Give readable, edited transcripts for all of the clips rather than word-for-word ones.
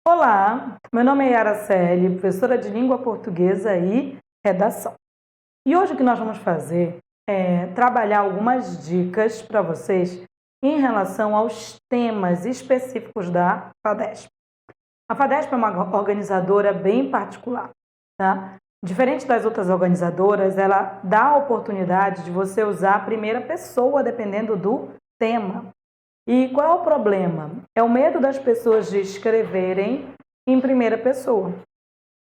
Olá, meu nome é Yara Celi, professora de língua portuguesa e redação. E hoje o que nós vamos fazer é trabalhar algumas dicas para vocês em relação aos temas específicos da FADESP. A FADESP é uma organizadora bem particular, tá? Diferente das outras organizadoras, ela dá a oportunidade de você usar a primeira pessoa dependendo do tema. E qual é o problema? É o medo das pessoas de escreverem em primeira pessoa.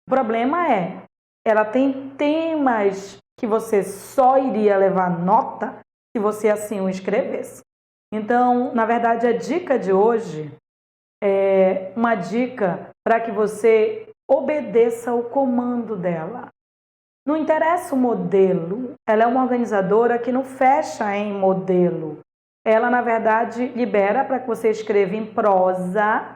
O problema é, ela tem temas que você só iria levar nota se você assim o escrevesse. Então, na verdade, a dica de hoje é uma dica para que você obedeça o comando dela. Não interessa o modelo, ela é uma organizadora que não fecha em modelo. Ela, na verdade, libera para que você escreva em prosa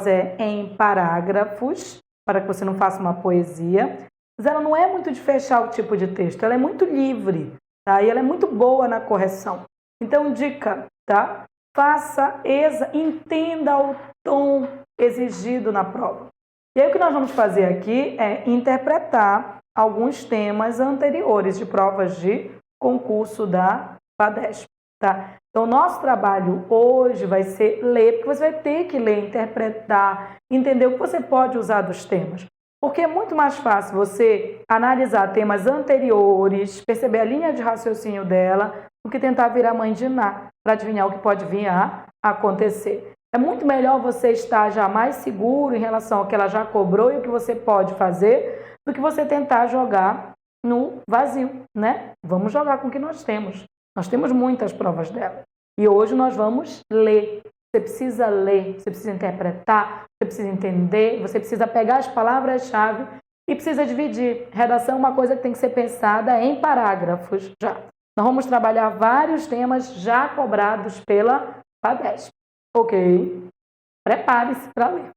é em parágrafos, para que você não faça uma poesia, mas ela não é muito de fechar o tipo de texto, ela é muito livre, tá? E ela é muito boa na correção. Então, dica, tá? Entenda o tom exigido na prova. E aí o que nós vamos fazer aqui é interpretar alguns temas anteriores de provas de concurso da FADESP. Tá? Então, o nosso trabalho hoje vai ser ler, porque você vai ter que ler, interpretar, entender o que você pode usar dos temas. Porque é muito mais fácil você analisar temas anteriores, perceber a linha de raciocínio dela, do que tentar virar mãe de Ná, para adivinhar o que pode vir a acontecer. É muito melhor você estar já mais seguro em relação ao que ela já cobrou e o que você pode fazer, do que você tentar jogar no vazio, né? Vamos jogar com o que nós temos. Nós temos muitas provas dela. E hoje nós vamos ler. Você precisa ler, você precisa interpretar, você precisa entender, você precisa pegar as palavras-chave e precisa dividir. Redação é uma coisa que tem que ser pensada em parágrafos já. Nós vamos trabalhar vários temas já cobrados pela FADESP. Ok? Prepare-se para ler.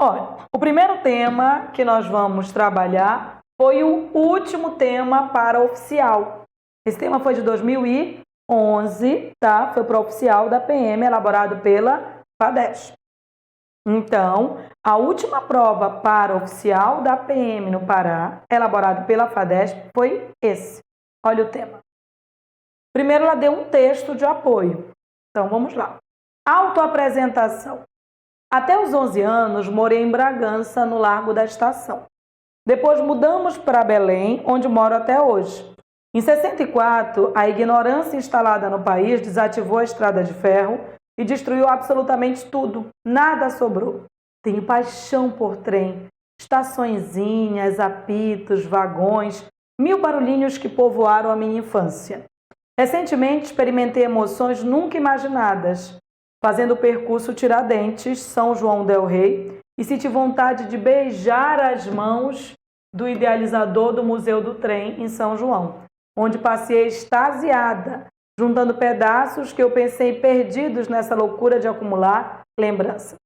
Olha, o primeiro tema que nós vamos trabalhar foi o último tema para oficial. Esse tema foi de 2011, tá? Foi para o oficial da PM, elaborado pela FADESP. Então, a última prova para oficial da PM no Pará, elaborado pela FADESP, foi esse. Olha o tema. Primeiro, ela deu um texto de apoio. Então, vamos lá. Autoapresentação. Até os 11 anos, morei em Bragança, no Largo da Estação. Depois mudamos para Belém, onde moro até hoje. Em 64, a ignorância instalada no país desativou a estrada de ferro e destruiu absolutamente tudo. Nada sobrou. Tenho paixão por trem, estaçõezinhas, apitos, vagões, mil barulhinhos que povoaram a minha infância. Recentemente experimentei emoções nunca imaginadas, fazendo o percurso Tiradentes, São João del Rei, e senti vontade de beijar as mãos do idealizador do Museu do Trem em São João, onde passei extasiada, juntando pedaços que eu pensei perdidos nessa loucura de acumular lembrança.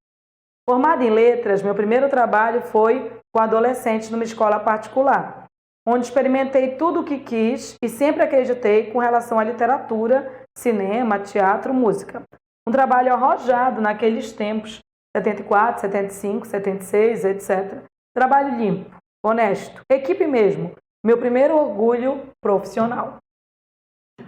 Formada em letras, meu primeiro trabalho foi com adolescentes numa escola particular, onde experimentei tudo o que quis e sempre acreditei com relação à literatura, cinema, teatro, música. Um trabalho arrojado naqueles tempos, 74, 75, 76, etc. Trabalho limpo, honesto, equipe mesmo. Meu primeiro orgulho profissional.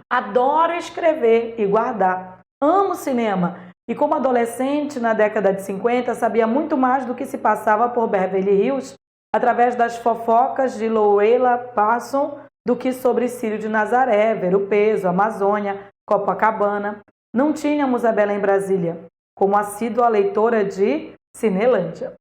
Adoro escrever e guardar. Amo cinema. E como adolescente, na década de 50, sabia muito mais do que se passava por Beverly Hills através das fofocas de Louella Parson do que sobre Círio de Nazaré, Ver o Peso, Amazônia, Copacabana. Não tínhamos a Bela em Brasília, como assídua leitora de Cinelândia.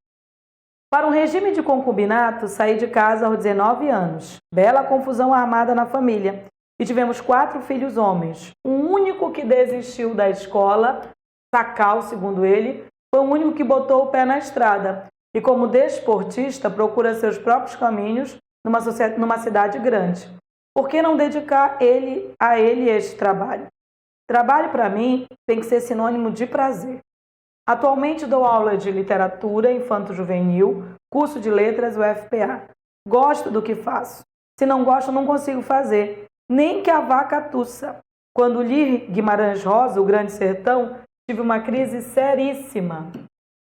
Para um regime de concubinato, saí de casa aos 19 anos. Bela confusão armada na família. E tivemos 4 filhos homens. O único que desistiu da escola, Sacal, segundo ele, foi o único que botou o pé na estrada. E como desportista, procura seus próprios caminhos numa cidade grande. Por que não dedicar a ele este trabalho? Trabalho, para mim, tem que ser sinônimo de prazer. Atualmente dou aula de literatura infanto-juvenil, curso de letras UFPA. Gosto do que faço. Se não gosto, não consigo fazer. Nem que a vaca tussa. Quando li Guimarães Rosa, O Grande Sertão, tive uma crise seríssima.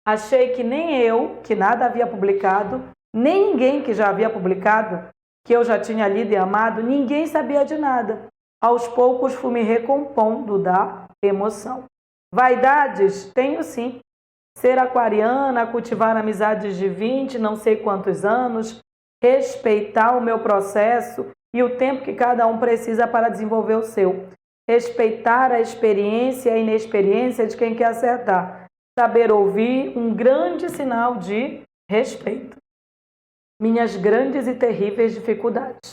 Achei que nem eu, que nada havia publicado, nem ninguém que já havia publicado, que eu já tinha lido e amado, ninguém sabia de nada. Aos poucos fui me recompondo da emoção. Vaidades? Tenho sim. Ser aquariana, cultivar amizades de 20, não sei quantos anos, respeitar o meu processo e o tempo que cada um precisa para desenvolver o seu. Respeitar a experiência e a inexperiência de quem quer acertar. Saber ouvir, um grande sinal de respeito. Minhas grandes e terríveis dificuldades.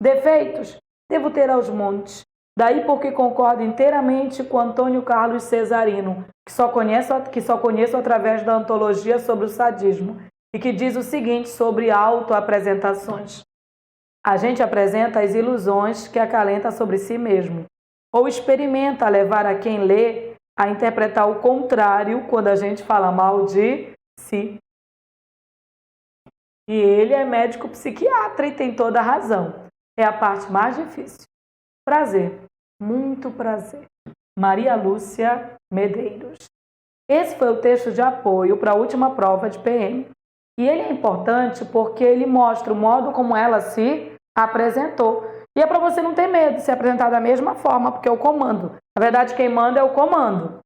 Defeitos? Devo ter aos montes. Daí porque concordo inteiramente com Antônio Carlos Cesarino, que só conheço através da antologia sobre o sadismo, e que diz o seguinte sobre autoapresentações. A gente apresenta as ilusões que acalenta sobre si mesmo, ou experimenta levar a quem lê a interpretar o contrário quando a gente fala mal de si. E ele é médico psiquiatra e tem toda a razão. É a parte mais difícil. Prazer, muito prazer. Maria Lúcia Medeiros. Esse foi o texto de apoio para a última prova de PM. E ele é importante porque ele mostra o modo como ela se apresentou. E é para você não ter medo de se apresentar da mesma forma, porque é o comando. Na verdade, quem manda é o comando.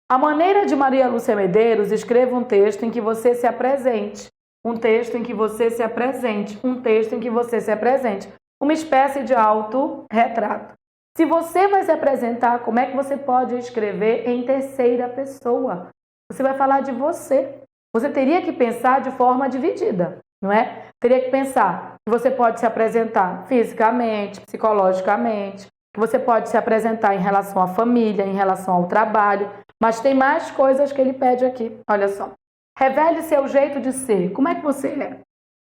A maneira de Maria Lúcia Medeiros, escreva um texto em que você se apresente. Um texto em que você se apresente. Um texto em que você se apresente. Uma espécie de autorretrato. Se você vai se apresentar, como é que você pode escrever em terceira pessoa? Você vai falar de você. Você teria que pensar de forma dividida, não é? Teria que pensar que você pode se apresentar fisicamente, psicologicamente, que você pode se apresentar em relação à família, em relação ao trabalho, mas tem mais coisas que ele pede aqui. Olha só. Revele seu jeito de ser. Como é que você é?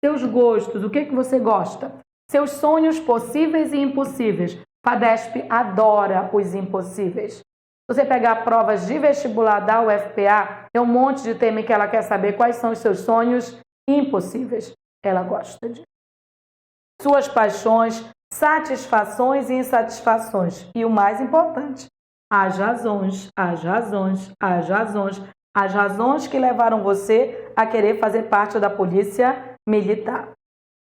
Seus gostos, o que você gosta? Seus sonhos possíveis e impossíveis. FADESP adora os impossíveis. Se você pegar provas de vestibular da UFPA, tem um monte de tema que ela quer saber quais são os seus sonhos impossíveis. Ela gosta de suas paixões, satisfações e insatisfações. E o mais importante, as razões, as razões, as razões, as razões que levaram você a querer fazer parte da polícia militar.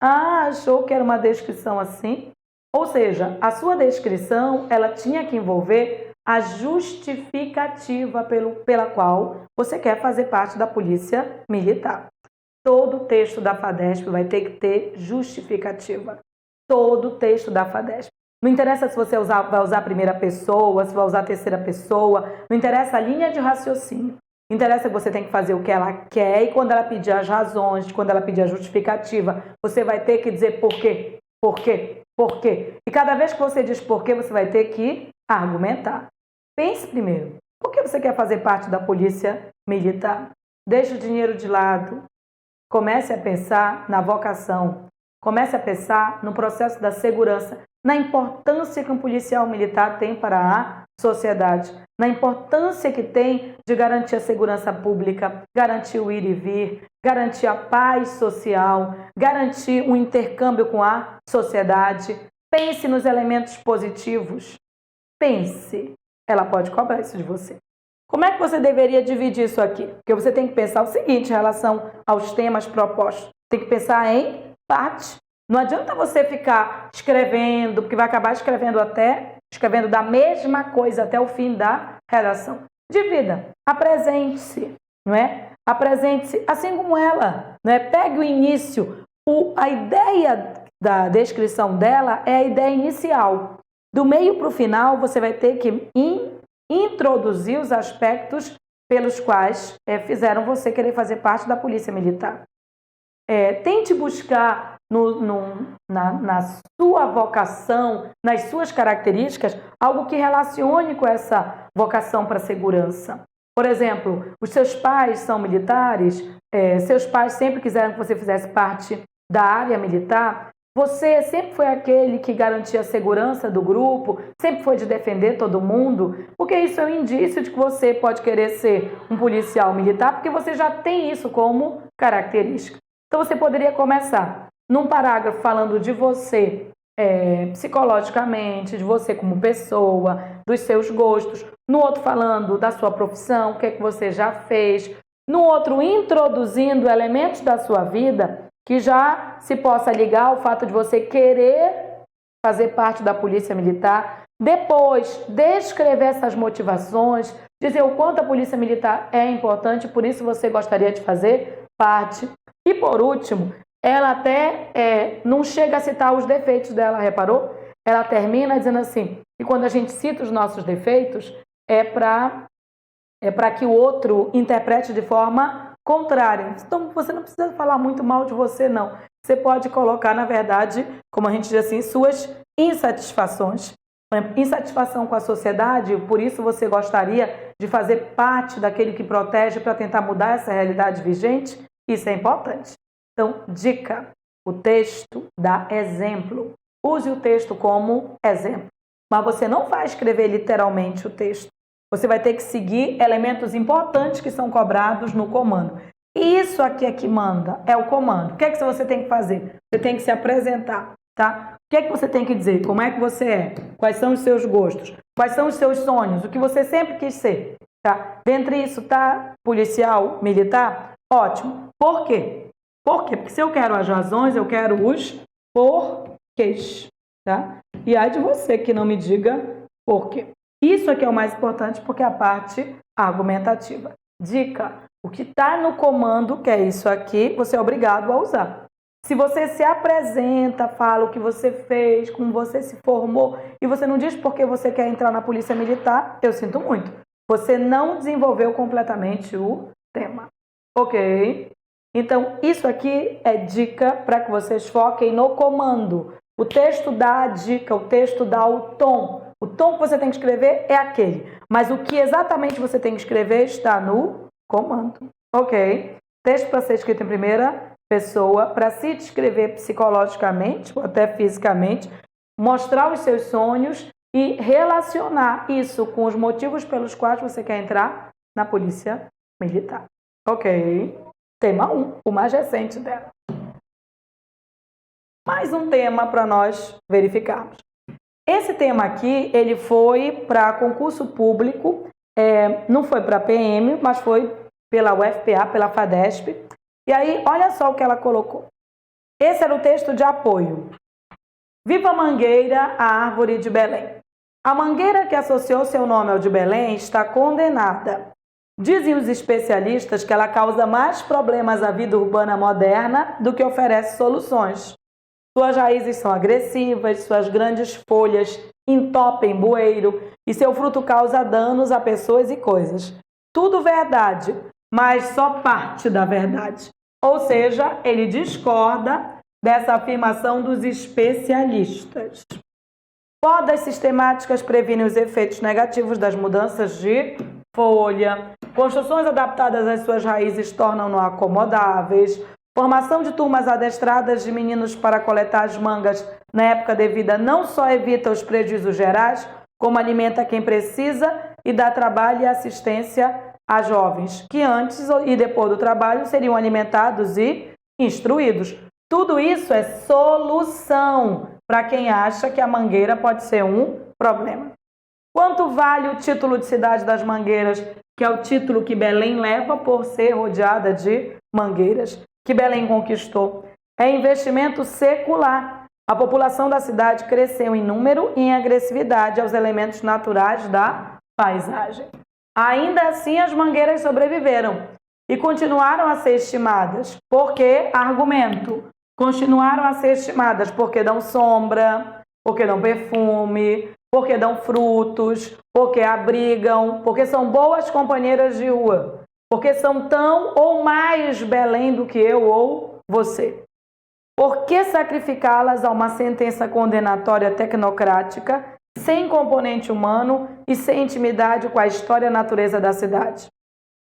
Ah, achou que era uma descrição assim? Ou seja, a sua descrição, ela tinha que envolver a justificativa pela qual você quer fazer parte da polícia militar. Todo texto da FADESP vai ter que ter justificativa. Todo texto da FADESP. Não interessa se você vai usar a primeira pessoa, se vai usar a terceira pessoa, não interessa a linha de raciocínio. Interessa que você tem que fazer o que ela quer e quando ela pedir as razões, quando ela pedir a justificativa, você vai ter que dizer por quê, por quê, por quê. E cada vez que você diz por quê, você vai ter que argumentar. Pense primeiro, por que você quer fazer parte da polícia militar? Deixe o dinheiro de lado. Comece a pensar na vocação. Comece a pensar no processo da segurança, na importância que um policial militar tem para a sociedade, na importância que tem de garantir a segurança pública, garantir o ir e vir, garantir a paz social, garantir um intercâmbio com a sociedade. Pense nos elementos positivos. Pense. Ela pode cobrar isso de você. Como é que você deveria dividir isso aqui? Porque você tem que pensar o seguinte em relação aos temas propostos. Tem que pensar em parte. Não adianta você ficar escrevendo, porque vai acabar escrevendo da mesma coisa até o fim da redação. Divida, apresente-se, não é? Apresente-se assim como ela, não é? Pegue o início. A ideia da descrição dela é a ideia inicial. Do meio para o final, você vai ter que introduzir os aspectos pelos quais fizeram você querer fazer parte da polícia militar. Tente buscar na sua vocação, nas suas características, algo que relacione com essa vocação para a segurança. Por exemplo, os seus pais são militares, seus pais sempre quiseram que você fizesse parte da área militar, você sempre foi aquele que garantia a segurança do grupo, sempre foi de defender todo mundo, porque isso é um indício de que você pode querer ser um policial militar, porque você já tem isso como característica. Então você poderia começar num parágrafo falando de você psicologicamente, de você como pessoa, dos seus gostos, no outro falando da sua profissão, o que é que você já fez, No outro, introduzindo elementos da sua vida que já se possa ligar ao fato de você querer fazer parte da Polícia Militar. Depois, descrever essas motivações, dizer o quanto a Polícia Militar é importante, por isso você gostaria de fazer parte. E por último, ela até não chega a citar os defeitos dela, reparou? Ela termina dizendo assim, e quando a gente cita os nossos defeitos, é para que o outro interprete de forma contrária. Então, você não precisa falar muito mal de você, não. Você pode colocar, na verdade, como a gente diz assim, suas insatisfações. Insatisfação com a sociedade, por isso você gostaria de fazer parte daquele que protege para tentar mudar essa realidade vigente? Isso é importante. Então, dica, o texto dá exemplo. Use o texto como exemplo. Mas você não vai escrever literalmente o texto. Você vai ter que seguir elementos importantes que são cobrados no comando. Isso aqui é que manda, é o comando. O que é que você tem que fazer? Você tem que se apresentar, tá? O que é que você tem que dizer? Como é que você é? Quais são os seus gostos? Quais são os seus sonhos? O que você sempre quis ser, tá? Dentre isso, tá? Policial, militar? Ótimo. Por quê? Por quê? Porque se eu quero as razões, eu quero os porquês, tá? E aí de você que não me diga por quê. Isso aqui é o mais importante porque é a parte argumentativa. Dica, o que está no comando, que é isso aqui, você é obrigado a usar. Se você se apresenta, fala o que você fez, como você se formou, e você não diz por que você quer entrar na Polícia Militar, eu sinto muito. Você não desenvolveu completamente o tema. Ok? Então, isso aqui é dica para que vocês foquem no comando. O texto dá a dica, o texto dá o tom. O tom que você tem que escrever é aquele. Mas o que exatamente você tem que escrever está no comando. Ok? Texto para ser escrito em primeira pessoa, para se descrever psicologicamente ou até fisicamente, mostrar os seus sonhos e relacionar isso com os motivos pelos quais você quer entrar na Polícia Militar. Ok? Tema 1, o mais recente dela. Mais um tema para nós verificarmos. Esse tema aqui, ele foi para concurso público, não foi para PM, mas foi pela UFPA, pela FADESP. E aí, olha só o que ela colocou. Esse era o texto de apoio. Viva a mangueira, a árvore de Belém. A mangueira que associou seu nome ao de Belém está condenada. Dizem os especialistas que ela causa mais problemas à vida urbana moderna do que oferece soluções. Suas raízes são agressivas, suas grandes folhas entopem bueiro e seu fruto causa danos a pessoas e coisas. Tudo verdade, mas só parte da verdade. Ou seja, ele discorda dessa afirmação dos especialistas. Podas sistemáticas previnem os efeitos negativos das mudanças de folha. Construções adaptadas às suas raízes tornam-no acomodáveis. Formação de turmas adestradas de meninos para coletar as mangas na época devida não só evita os prejuízos gerais, como alimenta quem precisa e dá trabalho e assistência a jovens, que antes e depois do trabalho seriam alimentados e instruídos. Tudo isso é solução para quem acha que a mangueira pode ser um problema. Quanto vale o título de Cidade das Mangueiras, que é o título que Belém leva por ser rodeada de mangueiras, que Belém conquistou? É investimento secular. A população da cidade cresceu em número e em agressividade aos elementos naturais da paisagem. Ainda assim, as mangueiras sobreviveram e continuaram a ser estimadas. Por quê? Argumento. Continuaram a ser estimadas porque dão sombra, porque dão perfume, porque dão frutos, porque abrigam, porque são boas companheiras de rua, porque são tão ou mais Belém do que eu ou você. Por que sacrificá-las a uma sentença condenatória tecnocrática, sem componente humano e sem intimidade com a história e a natureza da cidade?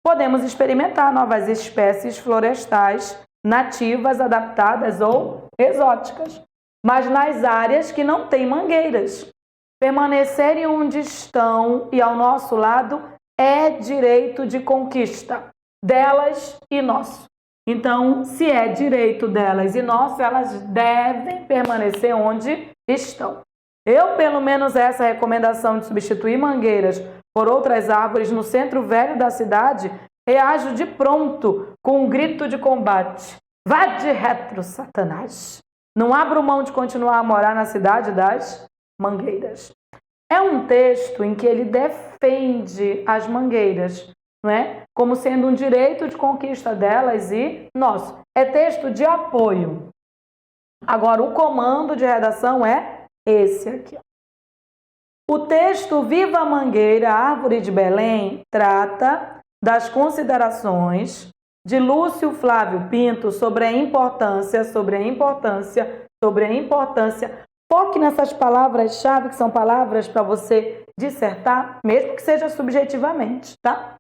Podemos experimentar novas espécies florestais nativas, adaptadas ou exóticas, mas nas áreas que não têm mangueiras. Permanecerem onde estão e ao nosso lado é direito de conquista delas e nosso. Então, se é direito delas e nosso, elas devem permanecer onde estão. Eu, pelo menos, essa recomendação de substituir mangueiras por outras árvores no centro velho da cidade, reajo de pronto com um grito de combate. Vá de retro, Satanás! Não abro mão de continuar a morar na cidade das mangueiras. É um texto em que ele defende as mangueiras, não é? Como sendo um direito de conquista delas e nosso. É texto de apoio. Agora, o comando de redação é esse aqui. O texto Viva a Mangueira, Árvore de Belém, trata das considerações de Lúcio Flávio Pinto sobre a importância. Foque nessas palavras-chave, que são palavras para você dissertar, mesmo que seja subjetivamente, tá?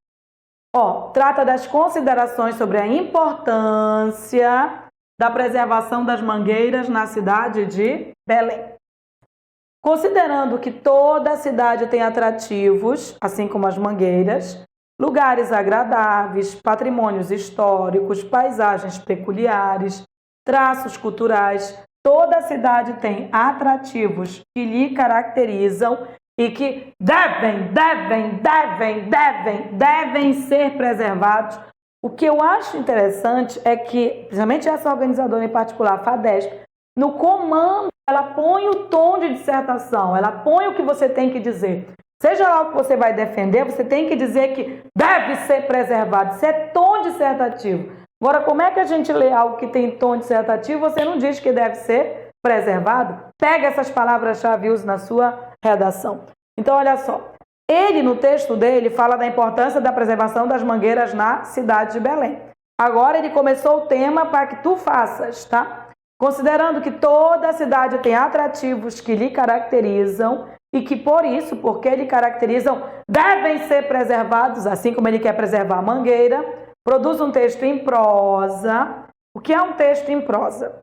Trata das considerações sobre a importância da preservação das mangueiras na cidade de Belém. Considerando que toda a cidade tem atrativos, assim como as mangueiras, lugares agradáveis, patrimônios históricos, paisagens peculiares, traços culturais, toda a cidade tem atrativos que lhe caracterizam e que devem ser preservados. O que eu acho interessante é que, principalmente essa organizadora em particular, a FADESP, no comando, ela põe o tom de dissertação, ela põe o que você tem que dizer. Seja lá o que você vai defender, você tem que dizer que deve ser preservado. Isso é tom dissertativo. Agora, como é que a gente lê algo que tem tom dissertativo, você não diz que deve ser preservado? Pega essas palavras-chave e use na sua redação. Então, olha só. Ele, no texto dele, fala da importância da preservação das mangueiras na cidade de Belém. Agora, ele começou o tema para que tu faças, tá? Considerando que toda a cidade tem atrativos que lhe caracterizam e que, por isso, porque lhe caracterizam, devem ser preservados, assim como ele quer preservar a mangueira, produz um texto em prosa. O que é um texto em prosa?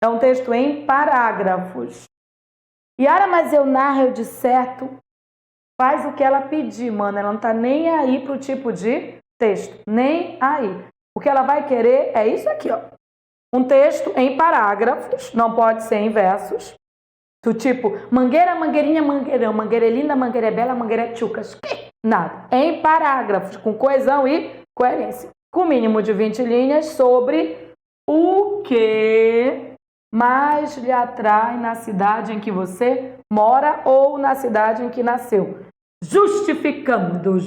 É um texto em parágrafos. Yara, mas eu narro, eu disserto. Faz o que ela pedir, mano. Ela não tá nem aí pro tipo de texto. Nem aí. O que ela vai querer é isso aqui, ó. Um texto em parágrafos, não pode ser em versos. Do tipo, mangueira, mangueirinha, mangueirão, mangueira é linda, mangueira é bela, mangueira é tchucas. Nada. Em parágrafos, com coesão e coerência. Com mínimo de 20 linhas sobre o que mais lhe atrai na cidade em que você mora ou na cidade em que nasceu. Justificando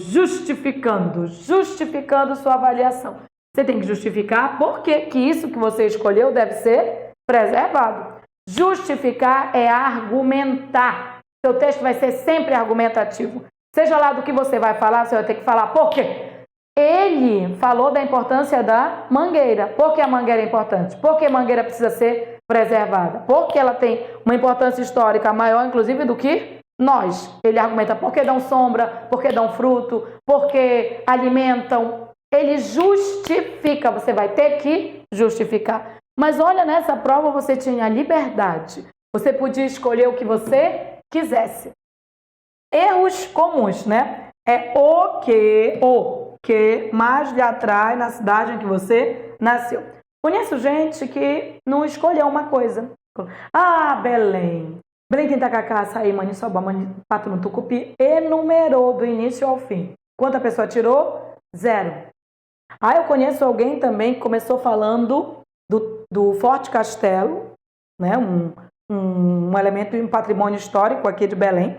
sua avaliação. Você tem que justificar por que isso que você escolheu deve ser preservado. Justificar é argumentar. Seu texto vai ser sempre argumentativo. Seja lá do que você vai falar, você vai ter que falar por quê. Ele falou da importância da mangueira. Por que a mangueira é importante? Por que a mangueira precisa ser preservada? Porque ela tem uma importância histórica maior, inclusive, do que nós. Ele argumenta porque dão sombra, porque dão fruto, porque alimentam. Ele justifica, você vai ter que justificar. Mas olha, nessa prova você tinha liberdade. Você podia escolher o que você quisesse. Erros comuns, né? É o que mais lhe atrai na cidade em que você nasceu. Conheço gente que não escolheu uma coisa. Belém. Belém tem Tacacá, Açaí, Maniçoba, Pato no Tucupi. Enumerou do início ao fim. Quanta pessoa tirou? 0. Eu conheço alguém também que começou falando do Forte Castelo, né? um elemento em patrimônio histórico aqui de Belém.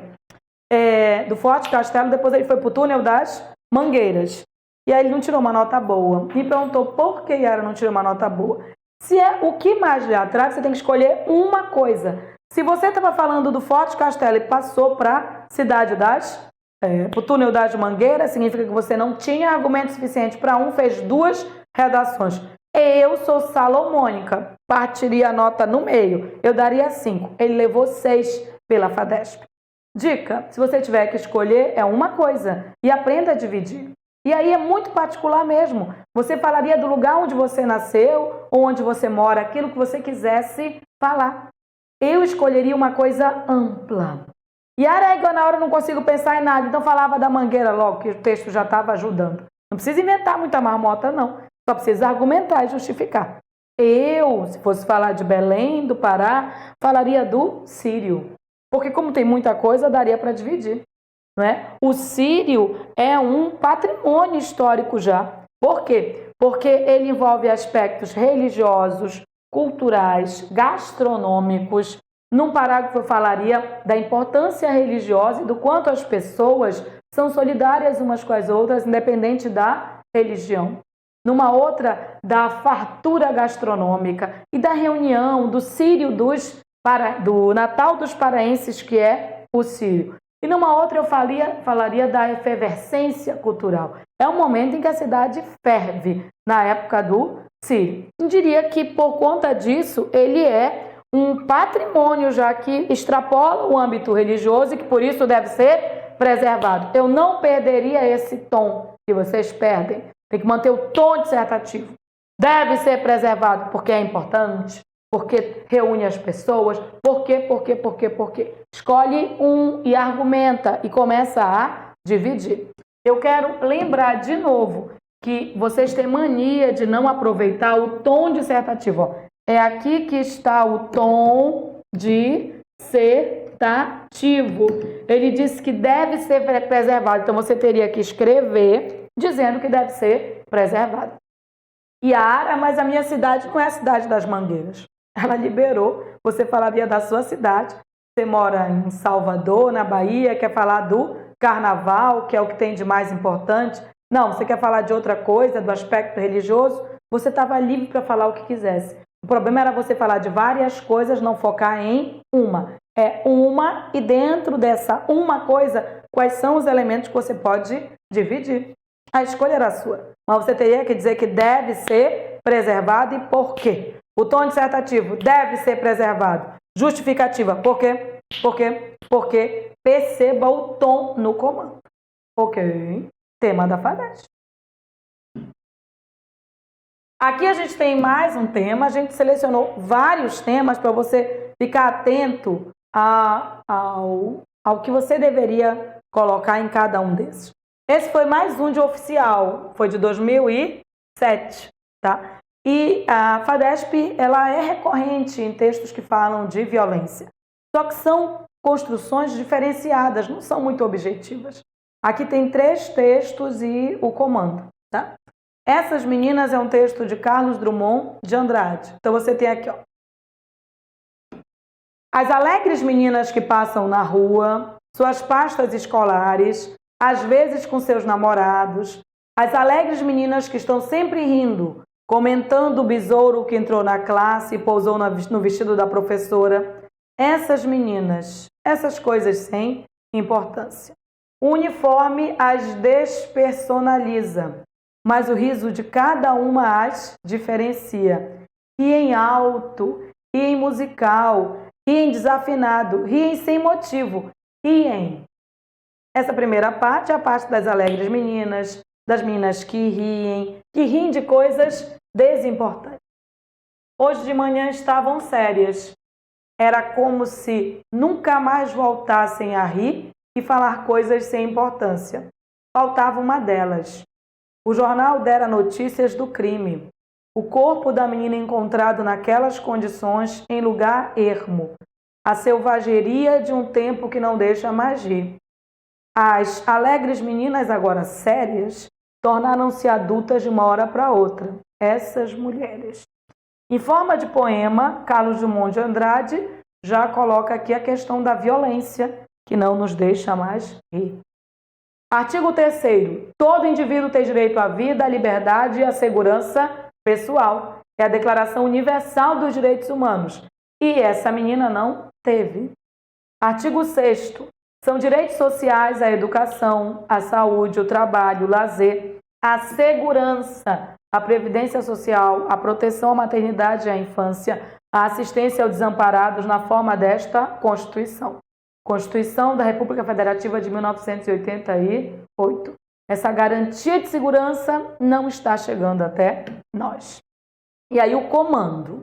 Do Forte Castelo, depois ele foi para o Túnel das Mangueiras. E aí ele não tirou uma nota boa. Me perguntou por que Yara não tirou uma nota boa. Se é o que mais lhe atrai, você tem que escolher uma coisa. Se você estava falando do Forte Castelo e passou para a cidade para o Túnel das Mangueiras, significa que você não tinha argumento suficiente para fez 2 redações. Eu sou salomônica, partiria a nota no meio, eu daria 5. Ele levou 6 pela FADESP. Dica, se você tiver que escolher, é uma coisa e aprenda a dividir. E aí é muito particular mesmo. Você falaria do lugar onde você nasceu, ou onde você mora, aquilo que você quisesse falar. Eu escolheria uma coisa ampla. E igual na hora eu não consigo pensar em nada, então falava da mangueira logo, que o texto já estava ajudando. Não precisa inventar muita marmota, não. Só precisa argumentar e justificar. Eu, se fosse falar de Belém, do Pará, falaria do Sírio. Porque como tem muita coisa, daria para dividir. não é? O sírio é um patrimônio histórico já. Por quê? Porque ele envolve aspectos religiosos, culturais, gastronômicos. Num parágrafo eu falaria da importância religiosa e do quanto as pessoas são solidárias umas com as outras, independente da religião. Numa outra, da fartura gastronômica e da reunião do sírio do Natal dos paraenses, que é o sírio. E numa outra eu falaria da efervescência cultural. É um momento em que a cidade ferve, na época do sírio. Eu diria que por conta disso, ele é um patrimônio já que extrapola o âmbito religioso e que por isso deve ser preservado. Eu não perderia esse tom que vocês perdem. Tem que manter o tom dissertativo. Deve ser preservado porque é importante, porque reúne as pessoas. Por quê? Escolhe um e argumenta e começa a dividir. Eu quero lembrar de novo que vocês têm mania de não aproveitar o tom dissertativo. Ó. É aqui que está o tom dissertativo. Ele disse que deve ser preservado. Então, você teria que escrever dizendo que deve ser preservado. Yara, mas a minha cidade não é a cidade das Mangueiras. Ela liberou. Você falaria da sua cidade. Você mora em Salvador, na Bahia, quer falar do carnaval, que é o que tem de mais importante. Não, você quer falar de outra coisa, do aspecto religioso. Você estava livre para falar o que quisesse. O problema era você falar de várias coisas, não focar em uma. É uma, e dentro dessa uma coisa, quais são os elementos que você pode dividir. A escolha era sua, mas você teria que dizer que deve ser preservado e por quê. O tom dissertativo deve ser preservado. Justificativa, por quê? Porque perceba o tom no comando. Ok? Tema da FADESP. Aqui a gente tem mais um tema, a gente selecionou vários temas para você ficar atento ao que você deveria colocar em cada um desses. Esse foi mais um de oficial, foi de 2007, tá? E a FADESP, ela é recorrente em textos que falam de violência. Só que são construções diferenciadas, não são muito objetivas. Aqui tem 3 textos e o comando, tá? Essas Meninas é um texto de Carlos Drummond de Andrade. Então você tem aqui, ó. As alegres meninas que passam na rua, suas pastas escolares, às vezes com seus namorados, as alegres meninas que estão sempre rindo, comentando o besouro que entrou na classe e pousou no vestido da professora. Essas meninas, essas coisas sem importância. O uniforme as despersonaliza, mas o riso de cada uma as diferencia. Ri em alto, ri em musical, ri em desafinado, ri em sem motivo, ri em. Essa primeira parte é a parte das alegres meninas, das meninas que riem de coisas desimportantes. Hoje de manhã estavam sérias. Era como se nunca mais voltassem a rir e falar coisas sem importância. Faltava uma delas. O jornal dera notícias do crime. O corpo da menina encontrado naquelas condições em lugar ermo. A selvageria de um tempo que não deixa mais rir. As alegres meninas, agora sérias, tornaram-se adultas de uma hora para outra. Essas mulheres. Em forma de poema, Carlos Drummond de Andrade já coloca aqui a questão da violência, que não nos deixa mais rir. Artigo 3º. Todo indivíduo tem direito à vida, à liberdade e à segurança pessoal. É a Declaração Universal dos Direitos Humanos. E essa menina não teve. Artigo 6º. São direitos sociais a educação, a saúde, o trabalho, o lazer, a segurança, a previdência social, a proteção à maternidade e à infância, a assistência aos desamparados na forma desta Constituição. Constituição da República Federativa de 1988. Essa garantia de segurança não está chegando até nós. E aí o comando.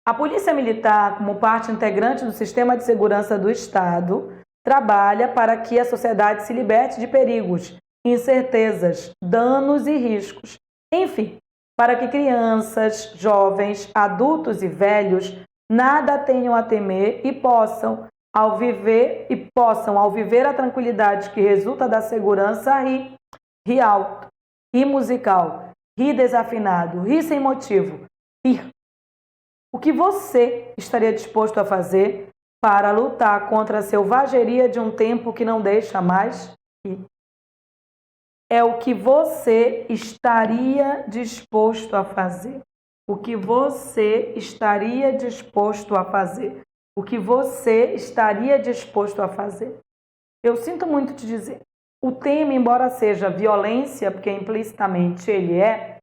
A Polícia Militar, como parte integrante do Sistema de Segurança do Estado, trabalha para que a sociedade se liberte de perigos, incertezas, danos e riscos. Enfim, para que crianças, jovens, adultos e velhos nada tenham a temer e possam, ao viver e possam, ao viver a tranquilidade que resulta da segurança, rir alto, rir musical, rir desafinado, rir sem motivo, rir. O que você estaria disposto a fazer para lutar contra a selvageria de um tempo que não deixa mais rir? É o que você estaria disposto a fazer. O que você estaria disposto a fazer. O que você estaria disposto a fazer. Eu sinto muito te dizer. O tema, embora seja violência, porque implicitamente ele é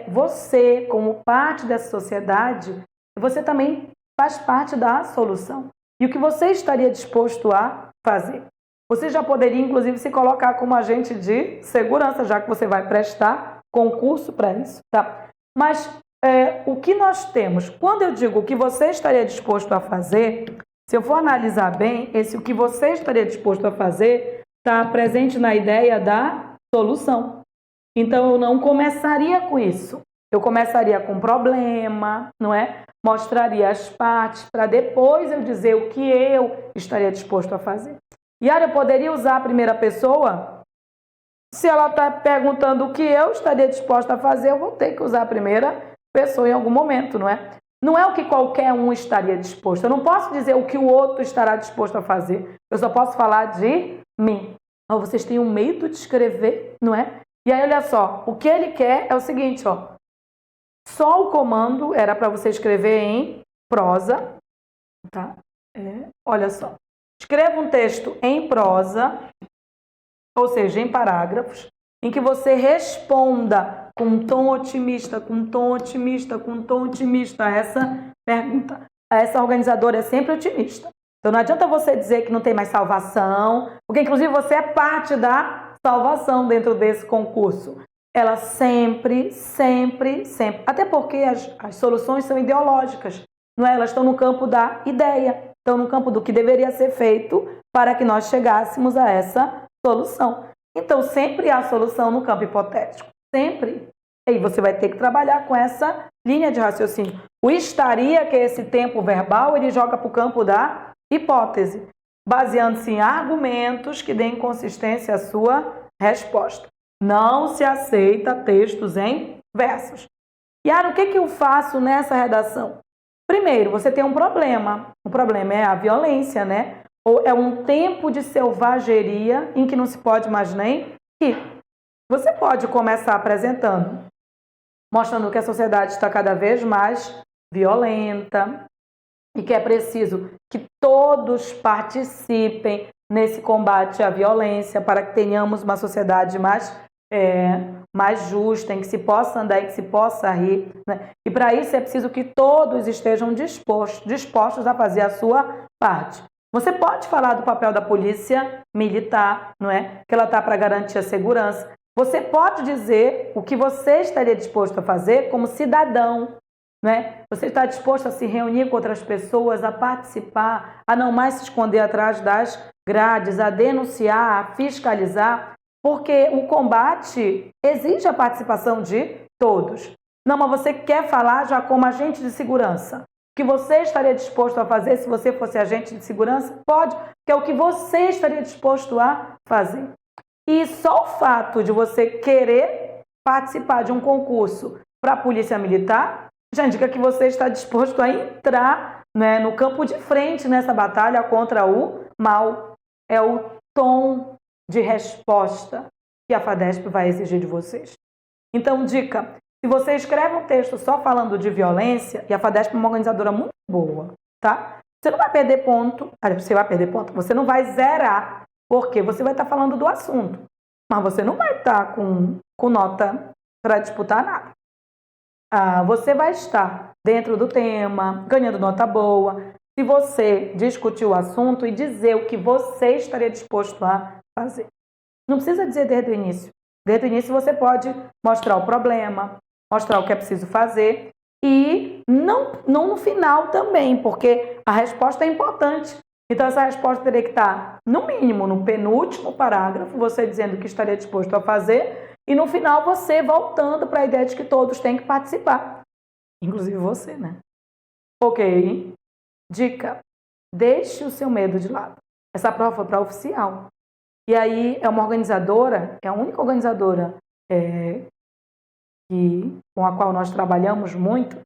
você, como parte dessa sociedade, você também faz parte da solução. E o que você estaria disposto a fazer? Você já poderia, inclusive, se colocar como agente de segurança, já que você vai prestar concurso para isso, tá? Mas o que nós temos? Quando eu digo o que você estaria disposto a fazer, se eu for analisar bem, o que você estaria disposto a fazer está presente na ideia da solução. Então, eu não começaria com isso. Eu começaria com o problema, não é? Mostraria as partes, para depois eu dizer o que eu estaria disposto a fazer. Yara, eu poderia usar a primeira pessoa? Se ela está perguntando o que eu estaria disposta a fazer, eu vou ter que usar a primeira pessoa em algum momento, não é? Não é o que qualquer um estaria disposto. Eu não posso dizer o que o outro estará disposto a fazer. Eu só posso falar de mim. Vocês têm um medo de escrever, não é? E aí, olha só, o que ele quer é o seguinte, ó. Só o comando era para você escrever em prosa, tá? Olha só. Escreva um texto em prosa, ou seja, em parágrafos, em que você responda com um tom otimista, com um tom otimista, com um tom otimista a essa pergunta. Essa organizadora é sempre otimista. Então não adianta você dizer que não tem mais salvação, porque inclusive você é parte da salvação dentro desse concurso. Ela sempre, até porque as soluções são ideológicas, não é? Elas estão no campo da ideia, estão no campo do que deveria ser feito para que nós chegássemos a essa solução. Então sempre há solução no campo hipotético, sempre. E aí você vai ter que trabalhar com essa linha de raciocínio. O estaria, que é esse tempo verbal, ele joga para o campo da hipótese, baseando-se em argumentos que deem consistência à sua resposta. Não se aceita textos em versos. Yara, o que eu faço nessa redação? Primeiro, você tem um problema. O problema é a violência, né? Ou é um tempo de selvageria em que não se pode mais nem ir. Você pode começar apresentando, mostrando que a sociedade está cada vez mais violenta e que é preciso que todos participem nesse combate à violência para que tenhamos uma sociedade mais justa, em que se possa andar, em que se possa rir, né? E para isso é preciso que todos estejam dispostos a fazer a sua parte. Você pode falar do papel da polícia militar, não é? Que ela está para garantir a segurança. Você pode dizer o que você estaria disposto a fazer como cidadão, né? Você está disposto a se reunir com outras pessoas, a participar, a não mais se esconder atrás das grades, a denunciar, a fiscalizar, porque o combate exige a participação de todos. Não, mas você quer falar já como agente de segurança. O que você estaria disposto a fazer se você fosse agente de segurança? Pode, que é o que você estaria disposto a fazer. E só o fato de você querer participar de um concurso para a Polícia Militar já indica que você está disposto a entrar, né, no campo de frente nessa batalha contra o mal. É o tom de resposta que a FADESP vai exigir de vocês. Então, dica, se você escreve um texto só falando de violência, e a FADESP é uma organizadora muito boa, tá? Você não vai perder ponto, você não vai zerar, porque você vai estar falando do assunto, mas você não vai estar com nota para disputar nada. Você vai estar dentro do tema, ganhando nota boa, se você discutir o assunto e dizer o que você estaria disposto a fazer. Não precisa dizer desde o início. Desde o início você pode mostrar o problema, mostrar o que é preciso fazer e não no final também, porque a resposta é importante. Então essa resposta teria que estar, no mínimo, no penúltimo parágrafo, você dizendo o que estaria disposto a fazer e no final você voltando para a ideia de que todos têm que participar. Inclusive você, né? Ok. Dica. Deixe o seu medo de lado. Essa prova foi para oficial. E aí é uma organizadora, é a única organizadora com a qual nós trabalhamos muito,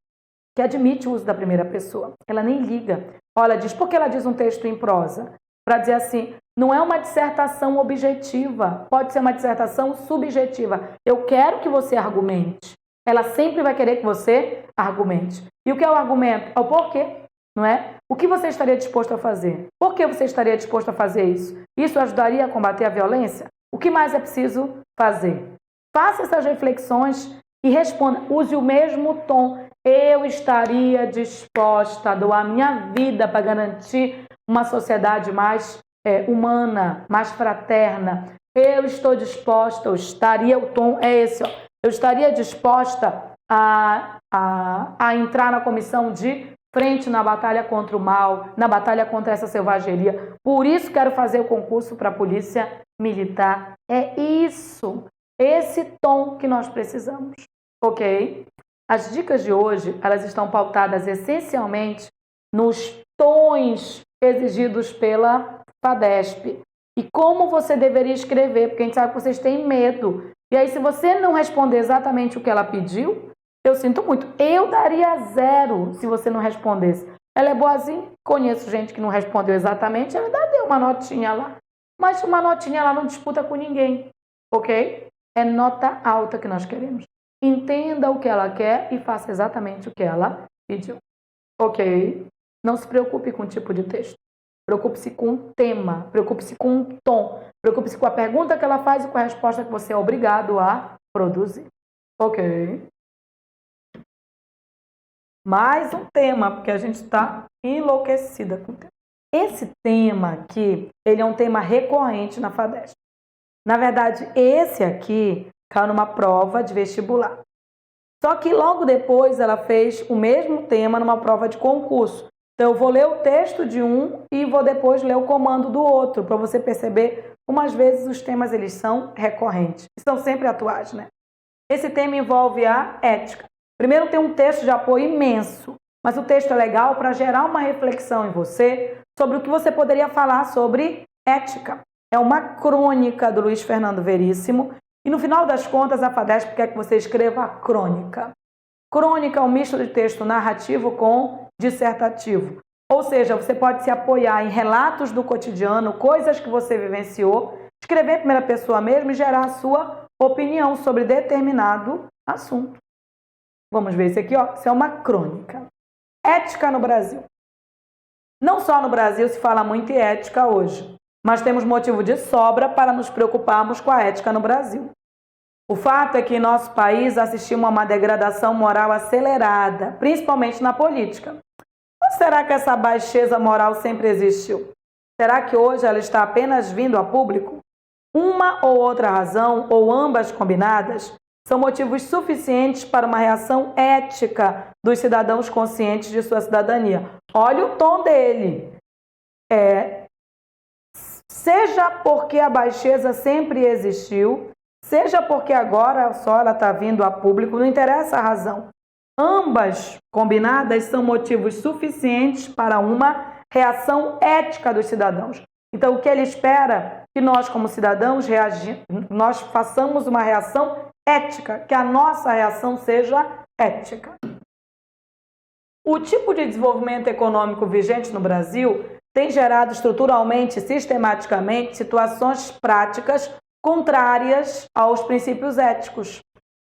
que admite o uso da primeira pessoa. Ela nem liga. Olha, diz, por que ela diz um texto em prosa? Para dizer assim, não é uma dissertação objetiva, pode ser uma dissertação subjetiva. Eu quero que você argumente. Ela sempre vai querer que você argumente. E o que é o argumento? É o porquê, não é? O que você estaria disposto a fazer? Por que você estaria disposto a fazer isso? Isso ajudaria a combater a violência? O que mais é preciso fazer? Faça essas reflexões e responda. Use o mesmo tom. Eu estaria disposta a doar minha vida para garantir uma sociedade mais humana, mais fraterna. Eu estou disposta, o tom é esse, ó. Eu estaria disposta a entrar na comissão de frente na batalha contra o mal, na batalha contra essa selvageria. Por isso quero fazer o concurso para a Polícia Militar. É isso, esse tom que nós precisamos, ok? As dicas de hoje, elas estão pautadas essencialmente nos tons exigidos pela FADESP. E como você deveria escrever, porque a gente sabe que vocês têm medo. E aí, se você não responder exatamente o que ela pediu, eu sinto muito. Eu daria 0 se você não respondesse. Ela é boazinha, conheço gente que não respondeu exatamente, ela deu uma notinha lá. Mas uma notinha ela não disputa com ninguém, ok? É nota alta que nós queremos. Entenda o que ela quer e faça exatamente o que ela pediu, ok? Não se preocupe com o tipo de texto. Preocupe-se com o tema, preocupe-se com o tom, preocupe-se com a pergunta que ela faz e com a resposta que você é obrigado a produzir, ok? Mais um tema, porque a gente está enlouquecida com o tema. Esse tema aqui, ele é um tema recorrente na FADESP. Na verdade, esse aqui caiu numa prova de vestibular. Só que logo depois ela fez o mesmo tema numa prova de concurso. Então eu vou ler o texto de um e vou depois ler o comando do outro, para você perceber como às vezes os temas eles são recorrentes. São sempre atuais, né? Esse tema envolve a ética. Primeiro tem um texto de apoio imenso, mas o texto é legal para gerar uma reflexão em você sobre o que você poderia falar sobre ética. É uma crônica do Luiz Fernando Veríssimo e no final das contas a FADESP quer que você escreva a crônica. Crônica é um misto de texto narrativo com dissertativo. Ou seja, você pode se apoiar em relatos do cotidiano, coisas que você vivenciou, escrever em primeira pessoa mesmo e gerar a sua opinião sobre determinado assunto. Vamos ver isso aqui, ó. Isso é uma crônica. Ética no Brasil. Não só no Brasil se fala muito em ética hoje, mas temos motivo de sobra para nos preocuparmos com a ética no Brasil. O fato é que em nosso país assistimos a uma degradação moral acelerada, principalmente na política. Ou será que essa baixeza moral sempre existiu? Será que hoje ela está apenas vindo a público? Uma ou outra razão, ou ambas combinadas, são motivos suficientes para uma reação ética dos cidadãos conscientes de sua cidadania. Olha o tom dele. Seja porque a baixeza sempre existiu, seja porque agora só ela está vindo a público, não interessa a razão. Ambas combinadas são motivos suficientes para uma reação ética dos cidadãos. Então, o que ele espera que nós, como cidadãos, nós façamos uma reação ética, que a nossa reação seja ética. O tipo de desenvolvimento econômico vigente no Brasil tem gerado estruturalmente, sistematicamente, situações práticas contrárias aos princípios éticos.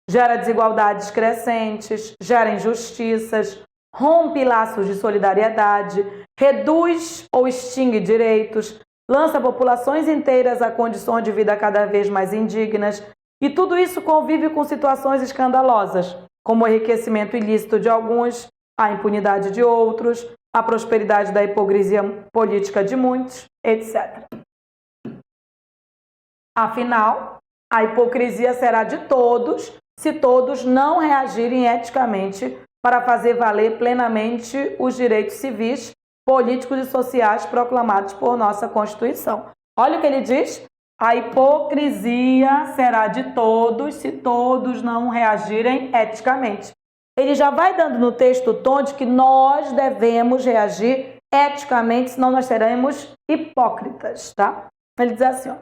Gera desigualdades crescentes, gera injustiças, rompe laços de solidariedade, reduz ou extingue direitos, lança populações inteiras a condições de vida cada vez mais indignas, e tudo isso convive com situações escandalosas, como o enriquecimento ilícito de alguns, a impunidade de outros, a prosperidade da hipocrisia política de muitos, etc. Afinal, a hipocrisia será de todos se todos não reagirem eticamente para fazer valer plenamente os direitos civis, políticos e sociais proclamados por nossa Constituição. Olha o que ele diz. A hipocrisia será de todos se todos não reagirem eticamente. Ele já vai dando no texto o tom de que nós devemos reagir eticamente, senão nós seremos hipócritas, tá? Ele diz assim,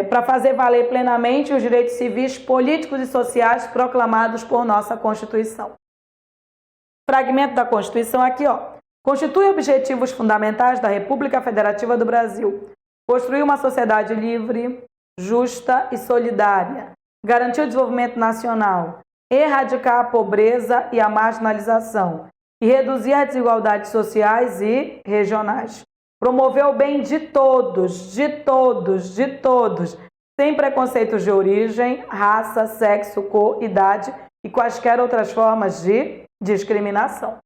para fazer valer plenamente os direitos civis, políticos e sociais proclamados por nossa Constituição. Fragmento da Constituição aqui, constitui objetivos fundamentais da República Federativa do Brasil. Construir uma sociedade livre, justa e solidária. Garantir o desenvolvimento nacional. Erradicar a pobreza e a marginalização. E reduzir as desigualdades sociais e regionais. Promover o bem de todos, sem preconceitos de origem, raça, sexo, cor, idade e quaisquer outras formas de discriminação.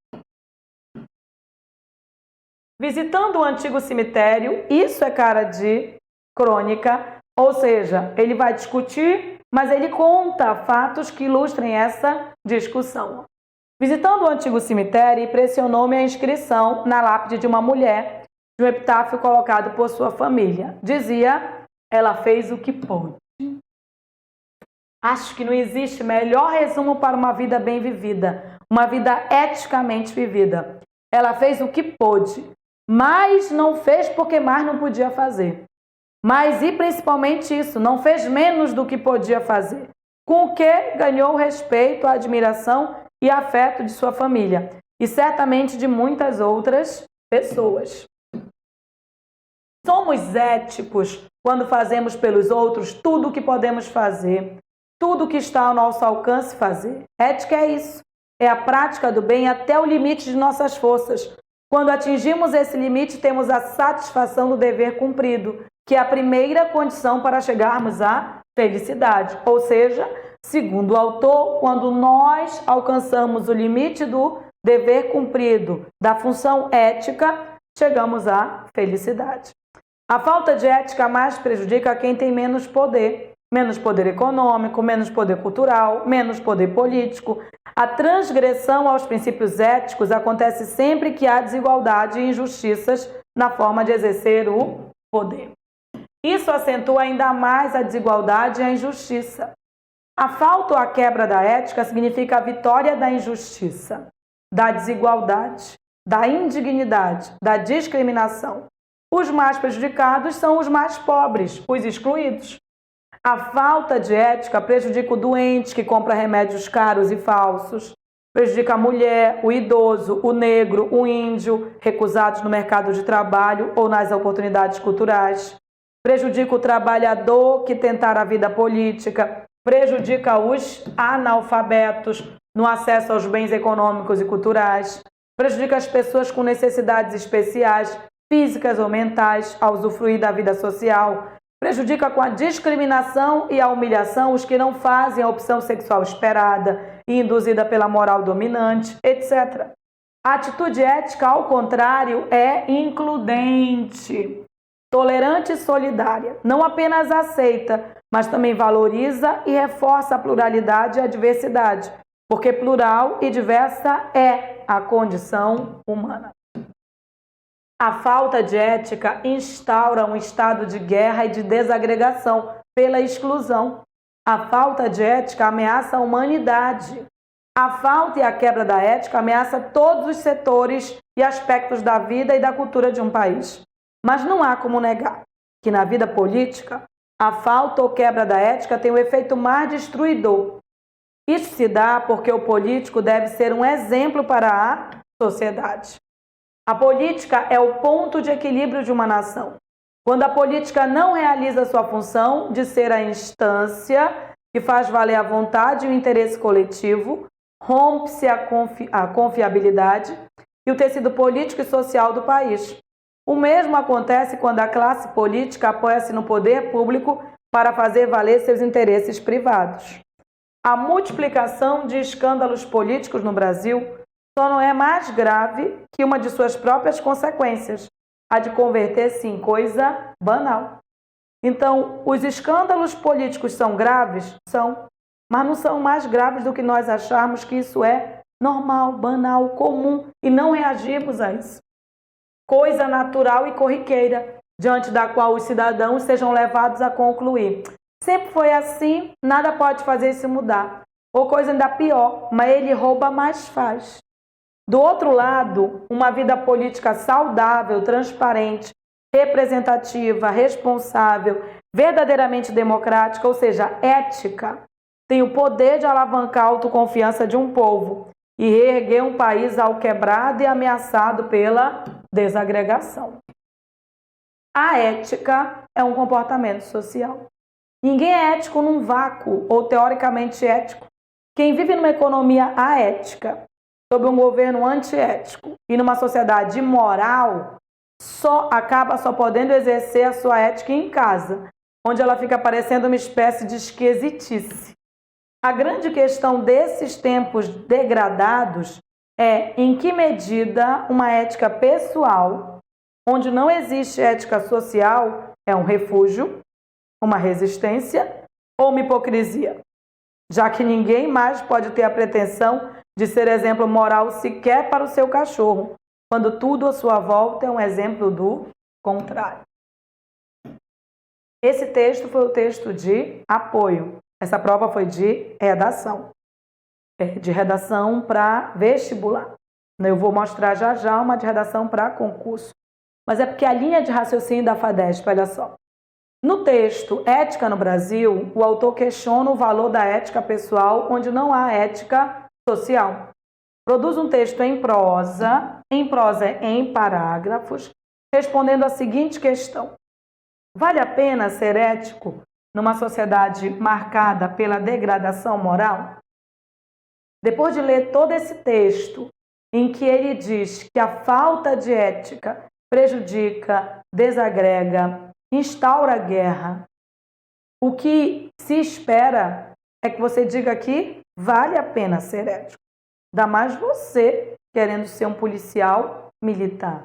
Visitando o antigo cemitério, isso é cara de crônica, ou seja, ele vai discutir, mas ele conta fatos que ilustrem essa discussão. Visitando o antigo cemitério, impressionou-me a inscrição na lápide de uma mulher, de um epitáfio colocado por sua família. Dizia, ela fez o que pôde. Acho que não existe melhor resumo para uma vida bem vivida, uma vida eticamente vivida. Ela fez o que pôde, mas não fez porque mais não podia fazer. Mas, e principalmente isso, não fez menos do que podia fazer, com o que ganhou o respeito, a admiração e afeto de sua família, e certamente de muitas outras pessoas. Somos éticos quando fazemos pelos outros tudo o que podemos fazer, tudo o que está ao nosso alcance fazer. Ética é isso, é a prática do bem até o limite de nossas forças. Quando atingimos esse limite, temos a satisfação do dever cumprido, que é a primeira condição para chegarmos à felicidade. Ou seja, segundo o autor, quando nós alcançamos o limite do dever cumprido, da função ética, chegamos à felicidade. A falta de ética mais prejudica quem tem menos poder econômico, menos poder cultural, menos poder político. A transgressão aos princípios éticos acontece sempre que há desigualdade e injustiças na forma de exercer o poder. Isso acentua ainda mais a desigualdade e a injustiça. A falta ou a quebra da ética significa a vitória da injustiça, da desigualdade, da indignidade, da discriminação. Os mais prejudicados são os mais pobres, os excluídos. A falta de ética prejudica o doente que compra remédios caros e falsos, prejudica a mulher, o idoso, o negro, o índio, recusados no mercado de trabalho ou nas oportunidades culturais, prejudica o trabalhador que tentar a vida política, prejudica os analfabetos no acesso aos bens econômicos e culturais, prejudica as pessoas com necessidades especiais, físicas ou mentais, a usufruir da vida social, prejudica com a discriminação e a humilhação os que não fazem a opção sexual esperada e induzida pela moral dominante, etc. A atitude ética, ao contrário, é includente, tolerante e solidária. Não apenas aceita, mas também valoriza e reforça a pluralidade e a diversidade, porque plural e diversa é a condição humana. A falta de ética instaura um estado de guerra e de desagregação pela exclusão. A falta de ética ameaça a humanidade. A falta e a quebra da ética ameaça todos os setores e aspectos da vida e da cultura de um país. Mas não há como negar que na vida política, a falta ou quebra da ética tem o efeito mais destruidor. Isso se dá porque o político deve ser um exemplo para a sociedade. A política é o ponto de equilíbrio de uma nação. Quando a política não realiza sua função de ser a instância que faz valer a vontade e o interesse coletivo, rompe-se a confiabilidade e o tecido político e social do país. O mesmo acontece quando a classe política apoia-se no poder público para fazer valer seus interesses privados. A multiplicação de escândalos políticos no Brasil só não é mais grave que uma de suas próprias consequências, a de converter-se em coisa banal. Então, os escândalos políticos são graves? São, mas não são mais graves do que nós acharmos que isso é normal, banal, comum e não reagimos a isso. Coisa natural e corriqueira, diante da qual os cidadãos sejam levados a concluir. Sempre foi assim, nada pode fazer isso mudar. Ou coisa ainda pior, mas ele rouba, mas faz. Do outro lado, uma vida política saudável, transparente, representativa, responsável, verdadeiramente democrática, ou seja, ética, tem o poder de alavancar a autoconfiança de um povo e reerguer um país ao quebrado e ameaçado pela desagregação. A ética é um comportamento social. Ninguém é ético num vácuo ou teoricamente ético. Quem vive numa economia aética, sob um governo antiético e numa sociedade imoral, acaba só podendo exercer a sua ética em casa, onde ela fica parecendo uma espécie de esquisitice. A grande questão desses tempos degradados é em que medida uma ética pessoal, onde não existe ética social, é um refúgio, uma resistência ou uma hipocrisia, já que ninguém mais pode ter a pretensão de ser exemplo moral sequer para o seu cachorro, quando tudo à sua volta é um exemplo do contrário. Esse texto foi o texto de apoio. Essa prova foi de redação para vestibular. Eu vou mostrar já já uma de redação para concurso. Mas é porque a linha de raciocínio da FADESP, olha só. No texto Ética no Brasil, o autor questiona o valor da ética pessoal onde não há ética social. Produz um texto em prosa em parágrafos, respondendo a seguinte questão: vale a pena ser ético numa sociedade marcada pela degradação moral? Depois de ler todo esse texto, em que ele diz que a falta de ética prejudica, desagrega, instaura guerra, o que se espera é que você diga que vale a pena ser ético. Ainda mais você querendo ser um policial militar.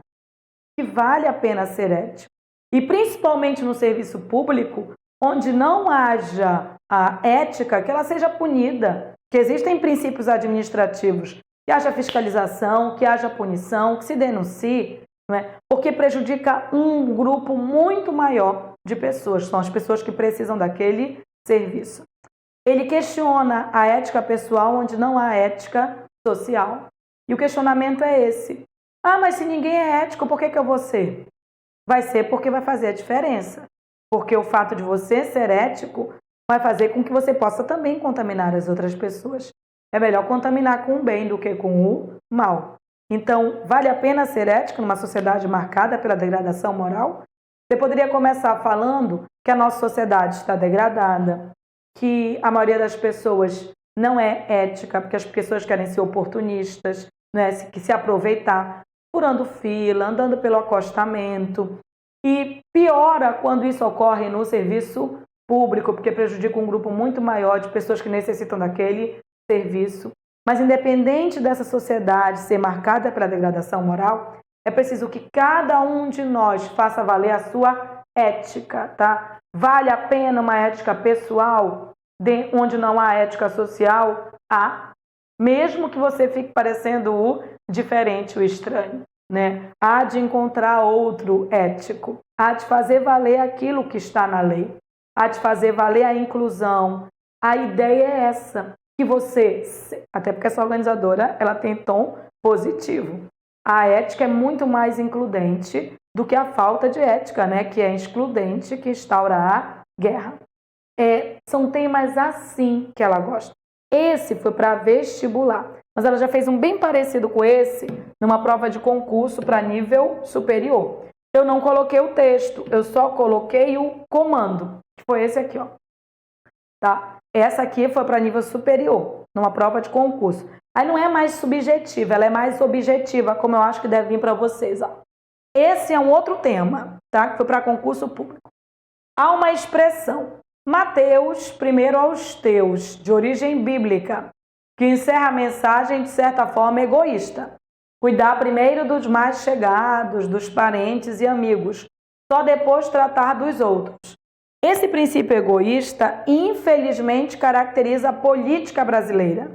Que vale a pena ser ético. E principalmente no serviço público, onde não haja a ética, que ela seja punida. Que existem princípios administrativos, que haja fiscalização, que haja punição, que se denuncie, não é? Porque prejudica um grupo muito maior de pessoas. São as pessoas que precisam daquele serviço. Ele questiona a ética pessoal onde não há ética social. E o questionamento é esse. Ah, mas se ninguém é ético, por que eu vou ser? Vai ser porque vai fazer a diferença. Porque o fato de você ser ético vai fazer com que você possa também contaminar as outras pessoas. É melhor contaminar com o bem do que com o mal. Então, vale a pena ser ético numa sociedade marcada pela degradação moral? Você poderia começar falando que a nossa sociedade está degradada, que a maioria das pessoas não é ética, porque as pessoas querem ser oportunistas, né, que se aproveitar, furando fila, andando pelo acostamento. E piora quando isso ocorre no serviço público, porque prejudica um grupo muito maior de pessoas que necessitam daquele serviço. Mas independente dessa sociedade ser marcada pela degradação moral, é preciso que cada um de nós faça valer a sua ética, tá? Vale a pena uma ética pessoal onde não há ética social? Há. Mesmo que você fique parecendo o diferente, o estranho, né? Há de encontrar outro ético. Há de fazer valer aquilo que está na lei. Há de fazer valer a inclusão. A ideia é essa, que você, até porque essa organizadora, ela tem tom positivo. A ética é muito mais includente do que a falta de ética, né? Que é excludente, que instaura a guerra. São temas assim que ela gosta. Esse foi para vestibular, mas ela já fez um bem parecido com esse numa prova de concurso para nível superior. Eu não coloquei o texto, eu só coloquei o comando, que foi esse aqui, ó. Tá? Essa aqui foi para nível superior, numa prova de concurso. Aí não é mais subjetiva, ela é mais objetiva, como eu acho que deve vir para vocês, ó. Esse é um outro tema, tá? Que foi para concurso público. Há uma expressão, Mateus, primeiro aos teus, de origem bíblica, que encerra a mensagem de certa forma egoísta. Cuidar primeiro dos mais chegados, dos parentes e amigos, só depois tratar dos outros. Esse princípio egoísta, infelizmente, caracteriza a política brasileira.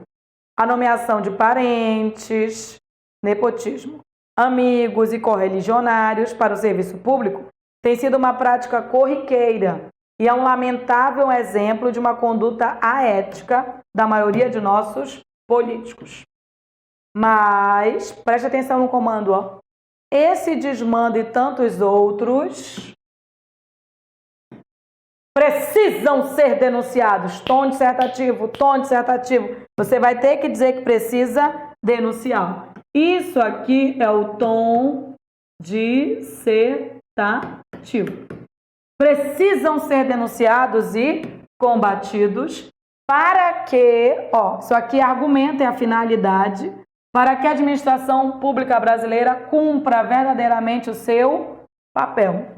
A nomeação de parentes, nepotismo, amigos e correligionários para o serviço público tem sido uma prática corriqueira e é um lamentável exemplo de uma conduta aética da maioria de nossos políticos. Mas, preste atenção no comando, ó. Esse desmando e tantos outros precisam ser denunciados. Tom dissertativo, tom dissertativo. Você vai ter que dizer que precisa denunciar. Isso aqui é o tom dissertativo. Precisam ser denunciados e combatidos para que, ó, isso aqui argumenta a finalidade, para que a administração pública brasileira cumpra verdadeiramente o seu papel.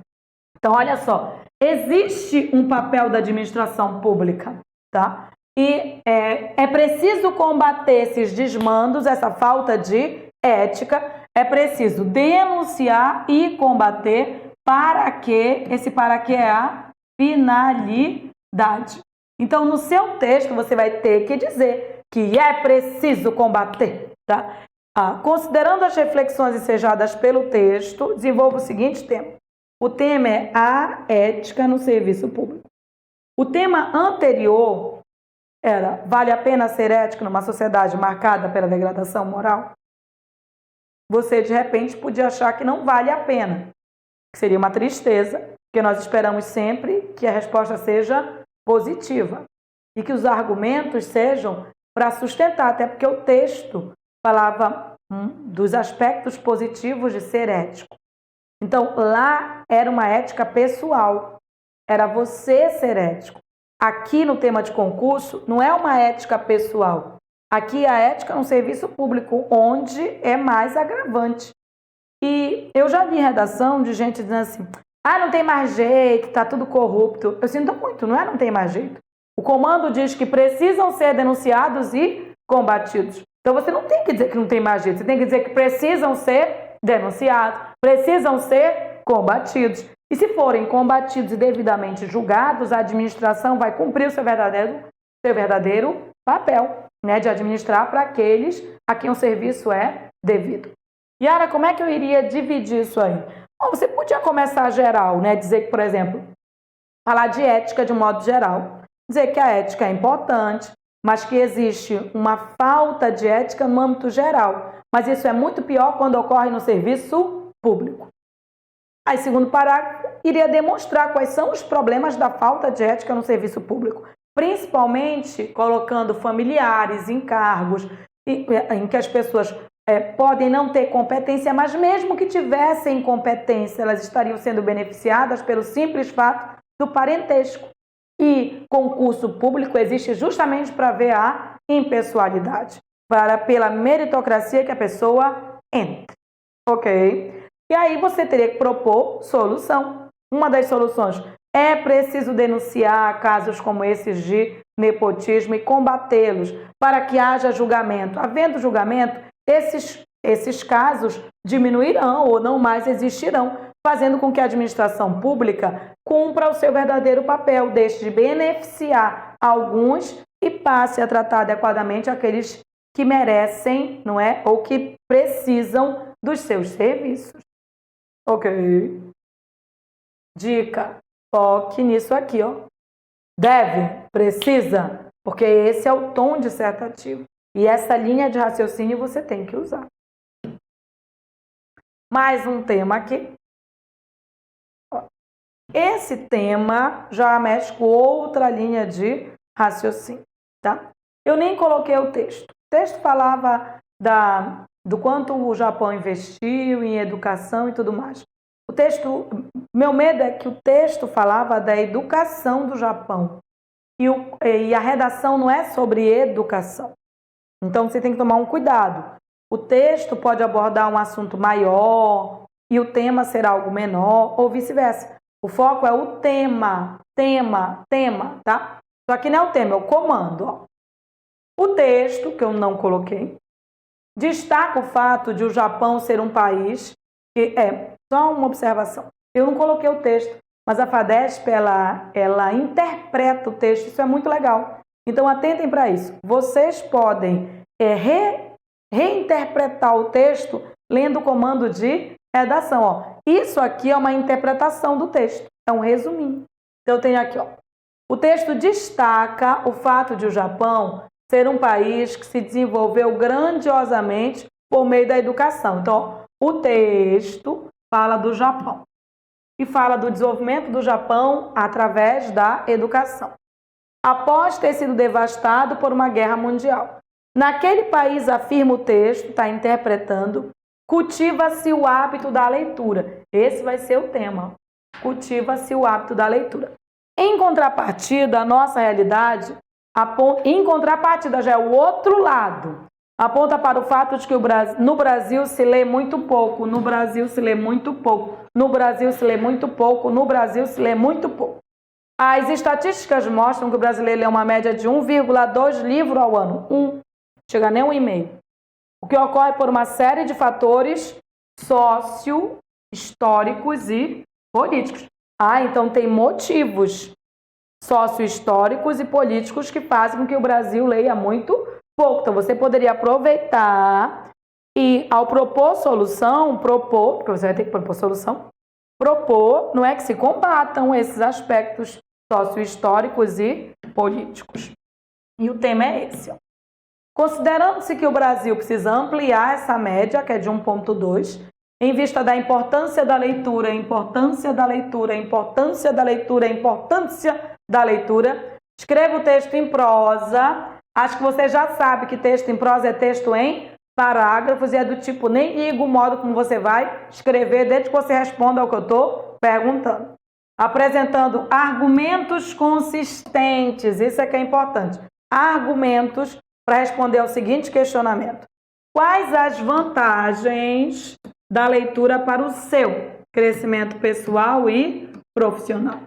Então, olha só, existe um papel da administração pública, tá? E é preciso combater esses desmandos, essa falta de ética, é preciso denunciar e combater para que é a finalidade. Então, no seu texto, você vai ter que dizer que é preciso combater, tá? Considerando as reflexões ensejadas pelo texto, desenvolva o seguinte tema. O tema é a ética no serviço público. O tema anterior era: vale a pena ser ético numa sociedade marcada pela degradação moral? Você, de repente, podia achar que não vale a pena. Seria uma tristeza, porque nós esperamos sempre que a resposta seja positiva e que os argumentos sejam para sustentar, até porque o texto falava dos aspectos positivos de ser ético. Então, lá era uma ética pessoal, era você ser ético. Aqui no tema de concurso, não é uma ética pessoal. Aqui a ética é um serviço público, onde é mais agravante. E eu já vi redação de gente dizendo assim: não tem mais jeito, tá tudo corrupto. Eu sinto muito, não tem mais jeito. O comando diz que precisam ser denunciados e combatidos. Então você não tem que dizer que não tem mais jeito, você tem que dizer que precisam ser denunciados, precisam ser combatidos. E se forem combatidos e devidamente julgados, a administração vai cumprir o seu verdadeiro papel, né, de administrar para aqueles a quem o serviço é devido. Yara, como é que eu iria dividir isso aí? Bom, você podia começar geral, né, dizer que, por exemplo, falar de ética de um modo geral, dizer que a ética é importante, mas que existe uma falta de ética no âmbito geral. Mas isso é muito pior quando ocorre no serviço público. Aí, segundo parágrafo, iria demonstrar quais são os problemas da falta de ética no serviço público, principalmente colocando familiares em cargos em que as pessoas podem não ter competência, mas mesmo que tivessem competência, elas estariam sendo beneficiadas pelo simples fato do parentesco. E concurso público existe justamente para ver a impessoalidade, pela meritocracia que a pessoa entra. Ok? E aí você teria que propor solução. Uma das soluções: é preciso denunciar casos como esses de nepotismo e combatê-los para que haja julgamento. Havendo julgamento, esses casos diminuirão ou não mais existirão, fazendo com que a administração pública cumpra o seu verdadeiro papel, deixe de beneficiar alguns e passe a tratar adequadamente aqueles que merecem, não é? Ou que precisam dos seus serviços. Ok? Dica: foque nisso aqui, ó. Deve, precisa, porque esse é o tom dissertativo. E essa linha de raciocínio você tem que usar. Mais um tema aqui. Esse tema já mexe com outra linha de raciocínio, tá? Eu nem coloquei o texto. O texto falava do quanto o Japão investiu em educação e tudo mais. O texto, meu medo é que o texto falava da educação do Japão. E a redação não é sobre educação. Então você tem que tomar um cuidado. O texto pode abordar um assunto maior e o tema será algo menor, ou vice-versa. O foco é o tema, tá? Só que não é o tema, é o comando, ó. O texto, que eu não coloquei, destaca o fato de o Japão ser um país que só uma observação. Eu não coloquei o texto, mas a FADESP, ela interpreta o texto, isso é muito legal. Então, atentem para isso. Vocês podem reinterpretar o texto lendo o comando de redação. Ó. Isso aqui é uma interpretação do texto, é um resuminho. Então, eu tenho aqui, ó. O texto destaca o fato de o Japão ser um país que se desenvolveu grandiosamente por meio da educação. Então, o texto fala do Japão e fala do desenvolvimento do Japão através da educação. Após ter sido devastado por uma guerra mundial. Naquele país, afirma o texto, está interpretando, cultiva-se o hábito da leitura. Esse vai ser o tema. Cultiva-se o hábito da leitura. Em contrapartida, a nossa realidade, em contrapartida já é o outro lado, aponta para o fato de que no Brasil se lê muito pouco, no Brasil se lê muito pouco, no Brasil se lê muito pouco, no Brasil se lê muito pouco. As estatísticas mostram que o brasileiro lê uma média de 1,2 livros ao ano. Chega nem 1,5. O que ocorre por uma série de fatores socio-históricos e políticos. Então tem motivos socio-históricos e políticos que fazem com que o Brasil leia muito pouco. Então você poderia aproveitar e, ao propor solução, porque você vai ter que propor solução, não é que se combatam esses aspectos socio-históricos e políticos. E o tema é esse. Considerando-se que o Brasil precisa ampliar essa média, que é de 1,2, em vista da importância da leitura, escreva o texto em prosa. Acho que você já sabe que texto em prosa é texto em parágrafos e é do tipo, nem liga o modo como você vai escrever, desde que você responda ao que eu estou perguntando. Apresentando argumentos consistentes, isso é que é importante. Argumentos para responder ao seguinte questionamento. Quais as vantagens da leitura para o seu crescimento pessoal e profissional?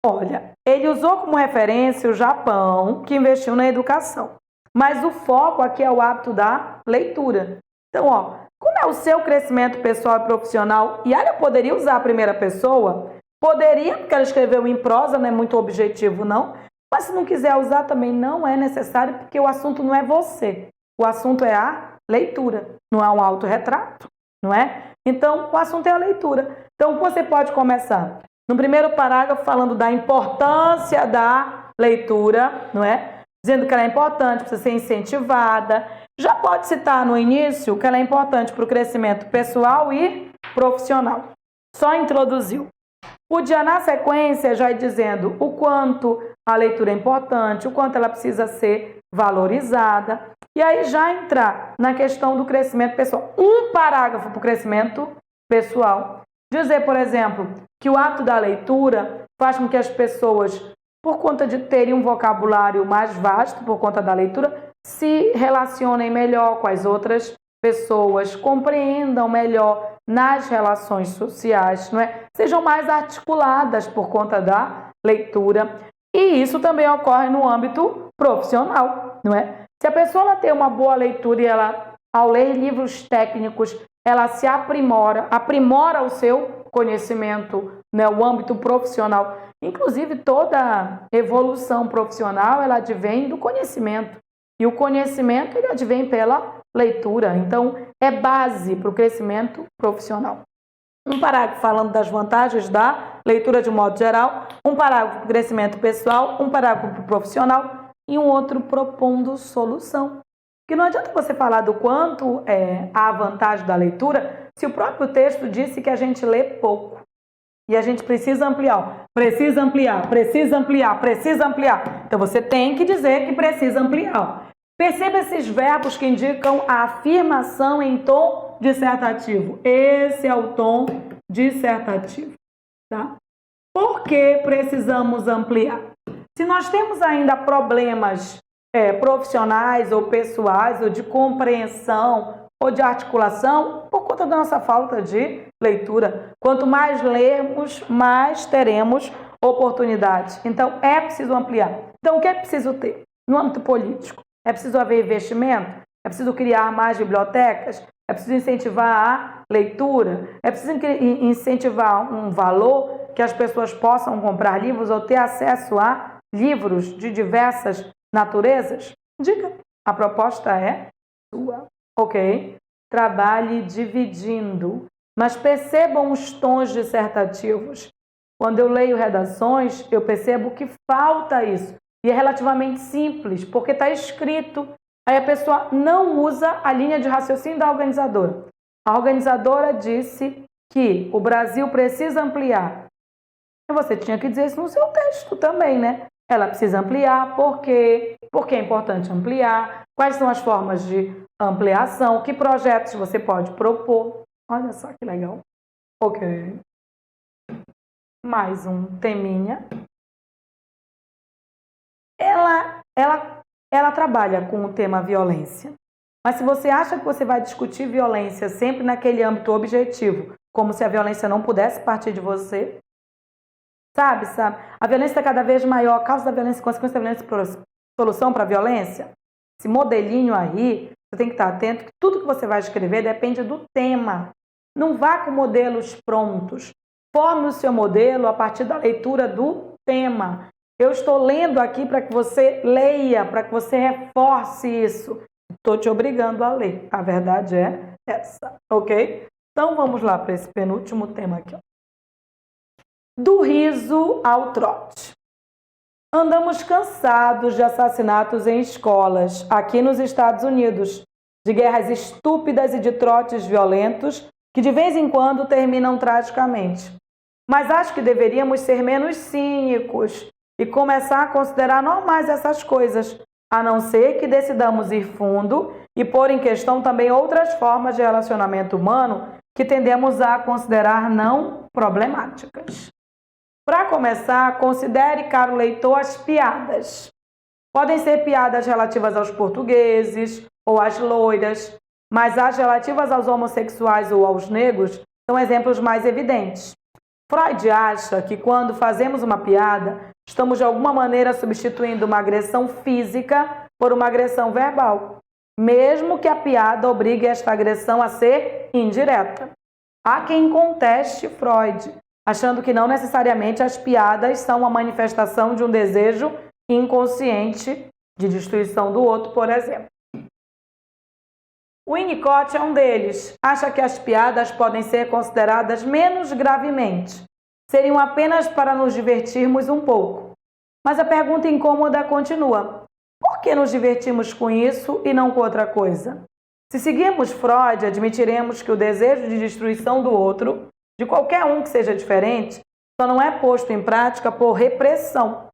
Olha, ele usou como referência o Japão, que investiu na educação. Mas o foco aqui é o hábito da leitura. Então, como é o seu crescimento pessoal e profissional? E eu poderia usar a primeira pessoa? Poderia, porque ela escreveu em prosa, não é muito objetivo, não. Mas se não quiser usar, também não é necessário, porque o assunto não é você. O assunto é a leitura, não é um autorretrato, não é? Então, o assunto é a leitura. Então, você pode começar no primeiro parágrafo falando da importância da leitura, não é? Dizendo que ela é importante, precisa ser incentivada. Já pode citar no início que ela é importante para o crescimento pessoal e profissional. Só introduziu. Podia, na sequência, já ir dizendo o quanto a leitura é importante, o quanto ela precisa ser valorizada. E aí já entrar na questão do crescimento pessoal. Um parágrafo para o crescimento pessoal. Dizer, por exemplo, que o hábito da leitura faz com que as pessoas, por conta de terem um vocabulário mais vasto, por conta da leitura, se relacionem melhor com as outras pessoas, compreendam melhor nas relações sociais, não é? Sejam mais articuladas por conta da leitura. E isso também ocorre no âmbito profissional, não é? Se a pessoa tem uma boa leitura e ela, ao ler livros técnicos, ela se aprimora o seu conhecimento, né, o âmbito profissional. Inclusive, toda evolução profissional, ela advém do conhecimento. E o conhecimento, ele advém pela leitura. Então, é base para o crescimento profissional. Um parágrafo falando das vantagens da leitura de modo geral, um parágrafo para o crescimento pessoal, um parágrafo para o profissional e um outro propondo solução. Porque não adianta você falar do quanto é a vantagem da leitura se o próprio texto disse que a gente lê pouco. E a gente precisa ampliar. Precisa ampliar. Então você tem que dizer que precisa ampliar. Perceba esses verbos que indicam a afirmação em tom dissertativo. Esse é o tom dissertativo. Tá? Por que precisamos ampliar? Se nós temos ainda problemas profissionais ou pessoais, ou de compreensão, ou de articulação, por conta da nossa falta de leitura. Quanto mais lermos, mais teremos oportunidades. Então, é preciso ampliar. Então, o que é preciso ter? No âmbito político, é preciso haver investimento? É preciso criar mais bibliotecas? É preciso incentivar a leitura? É preciso incentivar um valor que as pessoas possam comprar livros ou ter acesso a livros de diversas naturezas? Diga. A proposta é sua. Ok? Trabalhe dividindo. Mas percebam os tons dissertativos. Quando eu leio redações, eu percebo que falta isso. E é relativamente simples, porque está escrito. Aí a pessoa não usa a linha de raciocínio da organizadora. A organizadora disse que o Brasil precisa ampliar. E você tinha que dizer isso no seu texto também, né? Ela precisa ampliar, por quê? Porque é importante ampliar, quais são as formas de ampliação, que projetos você pode propor. Olha só que legal. Ok. Mais um teminha. Ela trabalha com o tema violência. Mas se você acha que você vai discutir violência sempre naquele âmbito objetivo, como se a violência não pudesse partir de você, sabe? A violência é cada vez maior, a causa da violência, consequência da violência, solução para a violência. Esse modelinho aí, você tem que estar atento que tudo que você vai escrever depende do tema. Não vá com modelos prontos. Forme o seu modelo a partir da leitura do tema. Eu estou lendo aqui para que você leia, para que você reforce isso. Estou te obrigando a ler. A verdade é essa, ok? Então vamos lá para esse penúltimo tema aqui. Do riso ao trote. Andamos cansados de assassinatos em escolas, aqui nos Estados Unidos, de guerras estúpidas e de trotes violentos que de vez em quando terminam tragicamente. Mas acho que deveríamos ser menos cínicos e começar a considerar normais essas coisas, a não ser que decidamos ir fundo e pôr em questão também outras formas de relacionamento humano que tendemos a considerar não problemáticas. Para começar, considere, caro leitor, as piadas. Podem ser piadas relativas aos portugueses ou às loiras, mas as relativas aos homossexuais ou aos negros são exemplos mais evidentes. Freud acha que quando fazemos uma piada, estamos de alguma maneira substituindo uma agressão física por uma agressão verbal, mesmo que a piada obrigue esta agressão a ser indireta. Há quem conteste Freud, achando que não necessariamente as piadas são uma manifestação de um desejo inconsciente de destruição do outro, por exemplo. O Winnicott é um deles. Acha que as piadas podem ser consideradas menos gravemente. Seriam apenas para nos divertirmos um pouco. Mas a pergunta incômoda continua. Por que nos divertimos com isso e não com outra coisa? Se seguirmos Freud, admitiremos que o desejo de destruição do outro, de qualquer um que seja diferente, só não é posto em prática por repressão.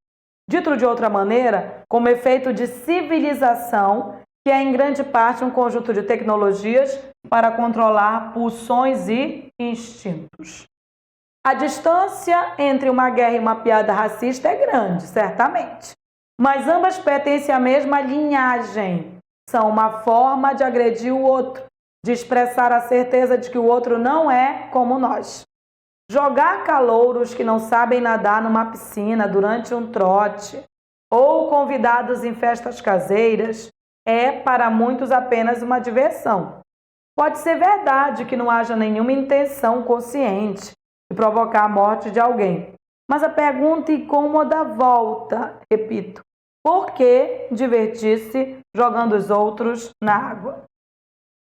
Dito de outra maneira, como efeito de civilização, que é em grande parte um conjunto de tecnologias para controlar pulsões e instintos. A distância entre uma guerra e uma piada racista é grande, certamente, mas ambas pertencem à mesma linhagem. São uma forma de agredir o outro, de expressar a certeza de que o outro não é como nós. Jogar calouros que não sabem nadar numa piscina durante um trote ou convidados em festas caseiras é, para muitos, apenas uma diversão. Pode ser verdade que não haja nenhuma intenção consciente de provocar a morte de alguém. Mas a pergunta incômoda volta, repito, por que divertir-se jogando os outros na água?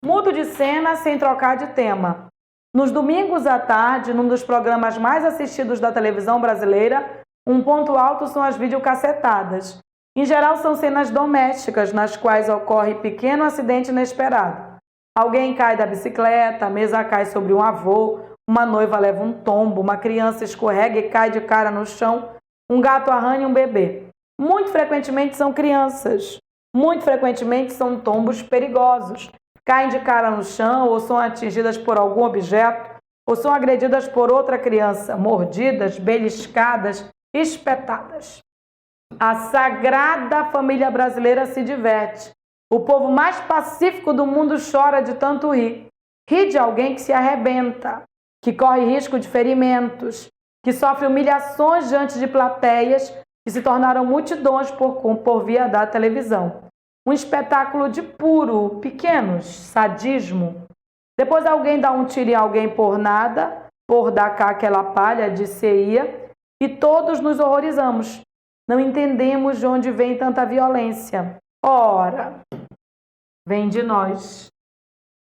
Mudo de cena sem trocar de tema. Nos domingos à tarde, num dos programas mais assistidos da televisão brasileira, um ponto alto são as videocassetadas. Em geral, são cenas domésticas, nas quais ocorre pequeno acidente inesperado. Alguém cai da bicicleta, a mesa cai sobre um avô, uma noiva leva um tombo, uma criança escorrega e cai de cara no chão, um gato arranha um bebê. Muito frequentemente são crianças, muito frequentemente são tombos perigosos. Caem de cara no chão, ou são atingidas por algum objeto, ou são agredidas por outra criança, mordidas, beliscadas, espetadas. A sagrada família brasileira se diverte. O povo mais pacífico do mundo chora de tanto rir. Ri de alguém que se arrebenta, que corre risco de ferimentos, que sofre humilhações diante de plateias que se tornaram multidões por via da televisão. Um espetáculo de puro, pequenos, sadismo. Depois alguém dá um tiro em alguém por nada, por dar cá aquela palha, disse-ia, e todos nos horrorizamos. Não entendemos de onde vem tanta violência. Ora, vem de nós.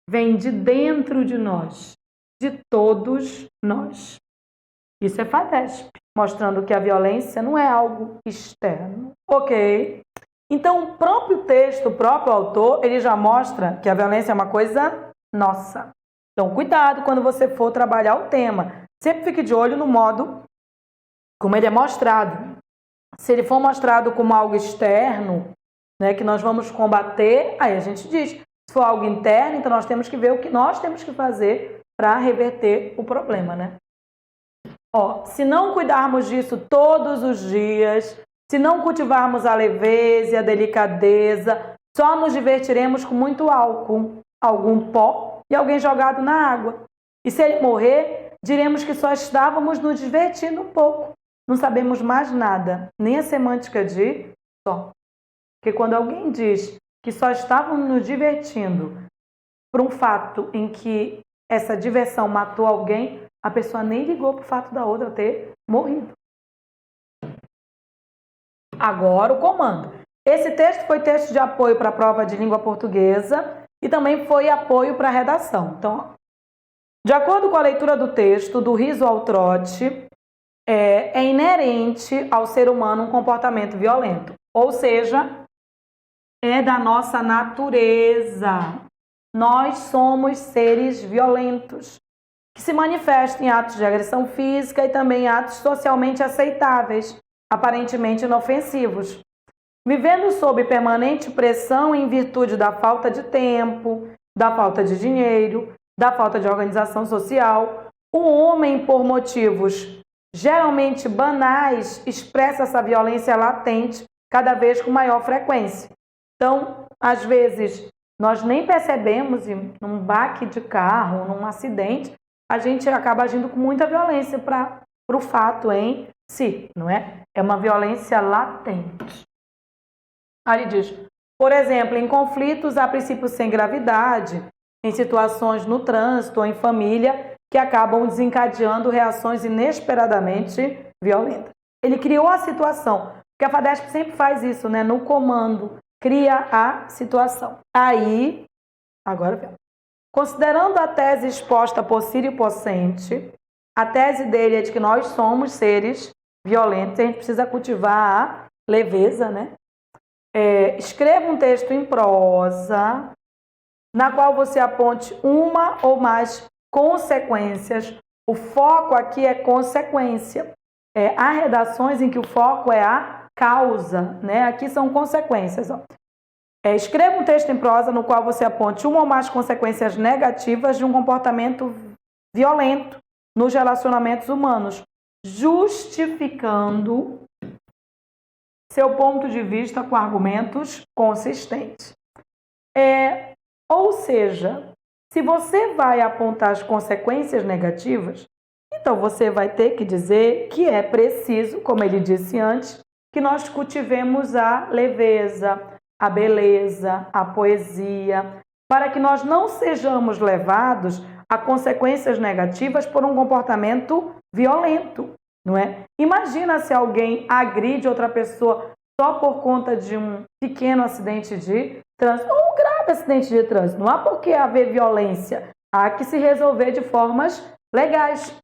Vem de dentro de nós. De todos nós. Isso é FADESP, mostrando que a violência não é algo externo. Ok? Então, o próprio texto, o próprio autor, ele já mostra que a violência é uma coisa nossa. Então, cuidado quando você for trabalhar o tema. Sempre fique de olho no modo como ele é mostrado. Se ele for mostrado como algo externo, né, que nós vamos combater, aí a gente diz. Se for algo interno, então nós temos que ver o que nós temos que fazer para reverter o problema, né? Se não cuidarmos disso todos os dias, se não cultivarmos a leveza e a delicadeza, só nos divertiremos com muito álcool, algum pó e alguém jogado na água. E se ele morrer, diremos que só estávamos nos divertindo um pouco. Não sabemos mais nada, nem a semântica de só. Porque quando alguém diz que só estávamos nos divertindo por um fato em que essa diversão matou alguém, a pessoa nem ligou para o fato da outra ter morrido. Agora o comando. Esse texto foi texto de apoio para a prova de língua portuguesa e também foi apoio para a redação. Então, de acordo com a leitura do texto, do riso ao trote, é inerente ao ser humano um comportamento violento. Ou seja, é da nossa natureza. Nós somos seres violentos, que se manifestam em atos de agressão física e também em atos socialmente aceitáveis, aparentemente inofensivos. Vivendo sob permanente pressão em virtude da falta de tempo, da falta de dinheiro, da falta de organização social, o homem, por motivos geralmente banais, expressa essa violência latente cada vez com maior frequência. Então, às vezes, nós nem percebemos, num baque de carro, num acidente, a gente acaba agindo com muita violência para o fato em si, não é? É uma violência latente. Aí ele diz, por exemplo, em conflitos a princípio sem gravidade, em situações no trânsito ou em família, que acabam desencadeando reações inesperadamente violentas. Ele criou a situação, porque a FADESP sempre faz isso, né? No comando, cria a situação. Aí, agora, considerando a tese exposta por Círio Pocente, a tese dele é de que nós somos seres violentos, a gente precisa cultivar a leveza, né? Escreva um texto em prosa, na qual você aponte uma ou mais consequências. O foco aqui é consequência. Há redações em que o foco é a causa, né? Aqui são consequências. Escreva um texto em prosa no qual você aponte uma ou mais consequências negativas de um comportamento violento nos relacionamentos humanos, justificando seu ponto de vista com argumentos consistentes. Ou seja, se você vai apontar as consequências negativas, então você vai ter que dizer que é preciso, como ele disse antes, que nós cultivemos a leveza, a beleza, a poesia, para que nós não sejamos levados a consequências negativas por um comportamento violento, não é? Imagina se alguém agride outra pessoa só por conta de um pequeno acidente de trânsito ou um grave acidente de trânsito. Não há por que haver violência. Há que se resolver de formas legais.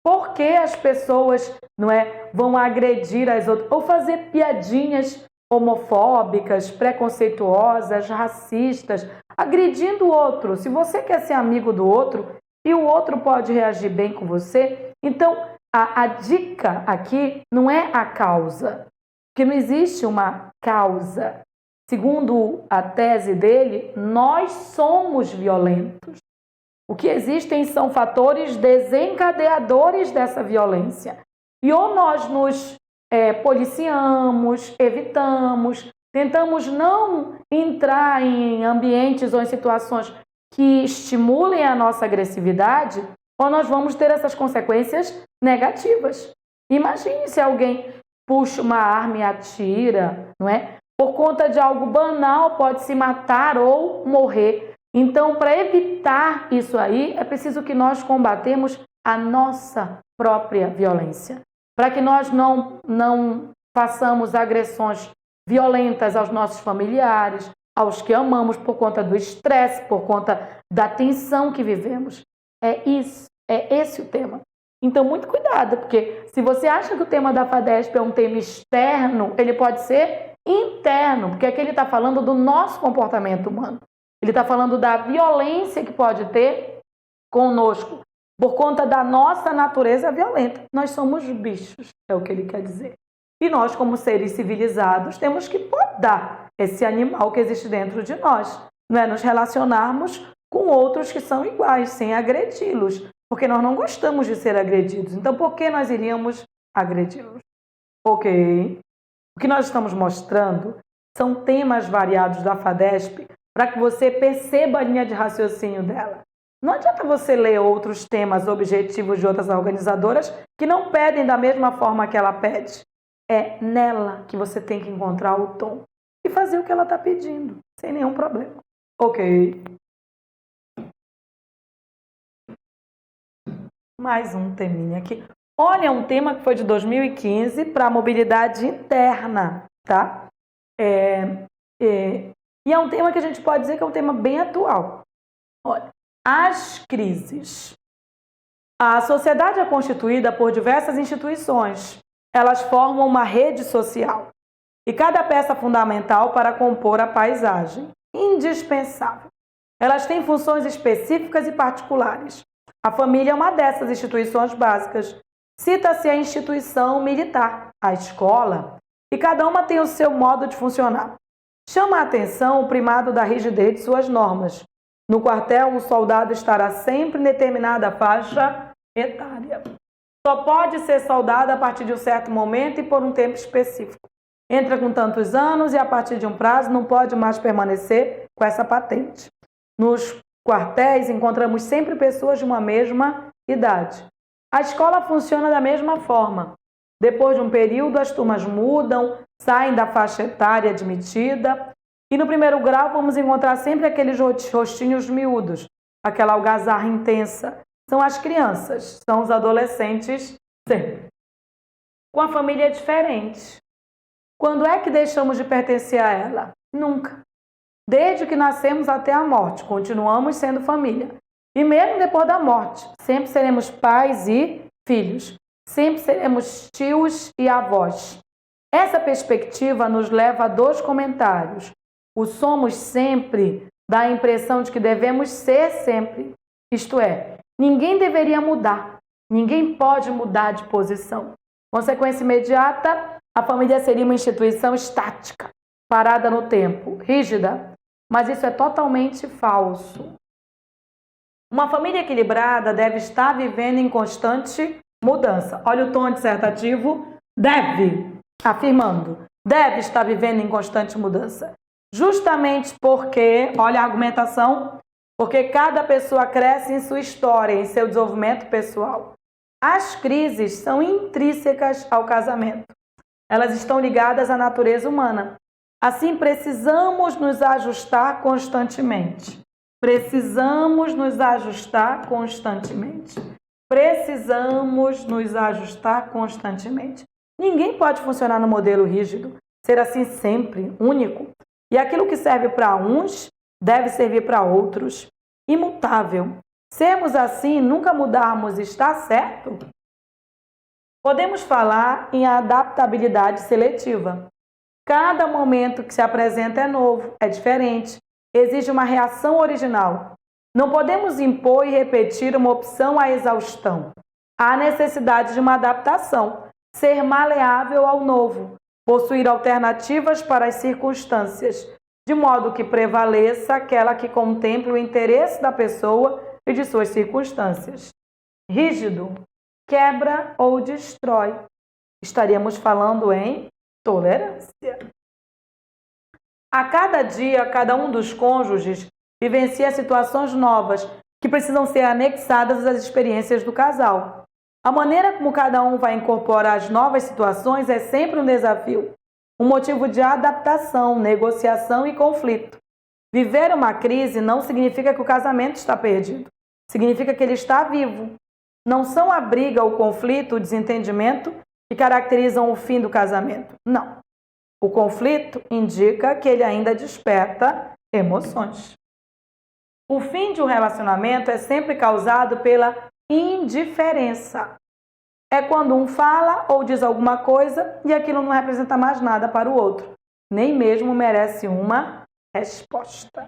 Por que as pessoas, não é, vão agredir as outras ou fazer piadinhas homofóbicas, preconceituosas, racistas, agredindo o outro? Se você quer ser amigo do outro e o outro pode reagir bem com você, então a dica aqui não é a causa, porque não existe uma causa. Segundo a tese dele, nós somos violentos. O que existem são fatores desencadeadores dessa violência. E ou nós nos policiamos, evitamos, tentamos não entrar em ambientes ou em situações que estimulem a nossa agressividade, ou nós vamos ter essas consequências negativas. Imagine se alguém puxa uma arma e atira, não é? Por conta de algo banal, pode se matar ou morrer. Então, para evitar isso aí, é preciso que nós combatemos a nossa própria violência. Para que nós não façamos agressões violentas aos nossos familiares, aos que amamos, por conta do estresse, por conta da tensão que vivemos. É esse o tema. Então, muito cuidado, porque se você acha que o tema da FADESP é um tema externo, ele pode ser interno, porque aqui ele está falando do nosso comportamento humano. Ele está falando da violência que pode ter conosco, por conta da nossa natureza violenta. Nós somos bichos, é o que ele quer dizer. E nós, como seres civilizados, temos que podar esse animal que existe dentro de nós. Não é nos relacionarmos com outros que são iguais, sem agredi-los, porque nós não gostamos de ser agredidos. Então, por que nós iríamos agredi-los? Ok. O que nós estamos mostrando são temas variados da FADESP para que você perceba a linha de raciocínio dela. Não adianta você ler outros temas objetivos de outras organizadoras que não pedem da mesma forma que ela pede. É nela que você tem que encontrar o tom e fazer o que ela está pedindo, sem nenhum problema. Ok. Mais um teminha aqui. Olha, um tema que foi de 2015 para a mobilidade interna, tá? E é um tema que a gente pode dizer que é um tema bem atual. Olha, as crises. A sociedade é constituída por diversas instituições. Elas formam uma rede social. E cada peça fundamental para compor a paisagem. Indispensável. Elas têm funções específicas e particulares. A família é uma dessas instituições básicas. Cita-se a instituição militar, a escola, e cada uma tem o seu modo de funcionar. Chama a atenção o primado da rigidez de suas normas. No quartel, um soldado estará sempre em determinada faixa etária. Só pode ser soldado a partir de um certo momento e por um tempo específico. Entra com tantos anos e a partir de um prazo não pode mais permanecer com essa patente. Nos quartéis encontramos sempre pessoas de uma mesma idade. A escola funciona da mesma forma. Depois de um período, as turmas mudam, saem da faixa etária admitida. E no primeiro grau vamos encontrar sempre aqueles rostinhos miúdos, aquela algazarra intensa. São as crianças, são os adolescentes sempre. Com a família é diferente. Quando é que deixamos de pertencer a ela? Nunca. Desde que nascemos até a morte, continuamos sendo família. E mesmo depois da morte, sempre seremos pais e filhos. Sempre seremos tios e avós. Essa perspectiva nos leva a dois comentários. O somos sempre dá a impressão de que devemos ser sempre. Isto é, ninguém deveria mudar. Ninguém pode mudar de posição. Consequência imediata, a família seria uma instituição estática, parada no tempo, rígida. Mas isso é totalmente falso. Uma família equilibrada deve estar vivendo em constante mudança. Olha o tom dissertativo. Deve, afirmando, deve estar vivendo em constante mudança. Justamente porque, olha a argumentação, porque cada pessoa cresce em sua história, em seu desenvolvimento pessoal. As crises são intrínsecas ao casamento. Elas estão ligadas à natureza humana. Assim, precisamos nos ajustar constantemente. Precisamos nos ajustar constantemente. Precisamos nos ajustar constantemente. Ninguém pode funcionar no modelo rígido, ser assim sempre, único. E aquilo que serve para uns deve servir para outros. Imutável. Sermos assim, nunca mudarmos, está certo? Podemos falar em adaptabilidade seletiva. Cada momento que se apresenta é novo, é diferente, exige uma reação original. Não podemos impor e repetir uma opção à exaustão. Há necessidade de uma adaptação, ser maleável ao novo, possuir alternativas para as circunstâncias, de modo que prevaleça aquela que contemple o interesse da pessoa e de suas circunstâncias. Rígido, quebra ou destrói. Estaríamos falando em tolerância. A cada dia, cada um dos cônjuges vivencia situações novas que precisam ser anexadas às experiências do casal. A maneira como cada um vai incorporar as novas situações é sempre um desafio, um motivo de adaptação, negociação e conflito. Viver uma crise não significa que o casamento está perdido, significa que ele está vivo. Não são a briga, o conflito, o desentendimento que caracterizam o fim do casamento. Não. O conflito indica que ele ainda desperta emoções. O fim de um relacionamento é sempre causado pela indiferença. É quando um fala ou diz alguma coisa e aquilo não representa mais nada para o outro. nem mesmo merece uma resposta.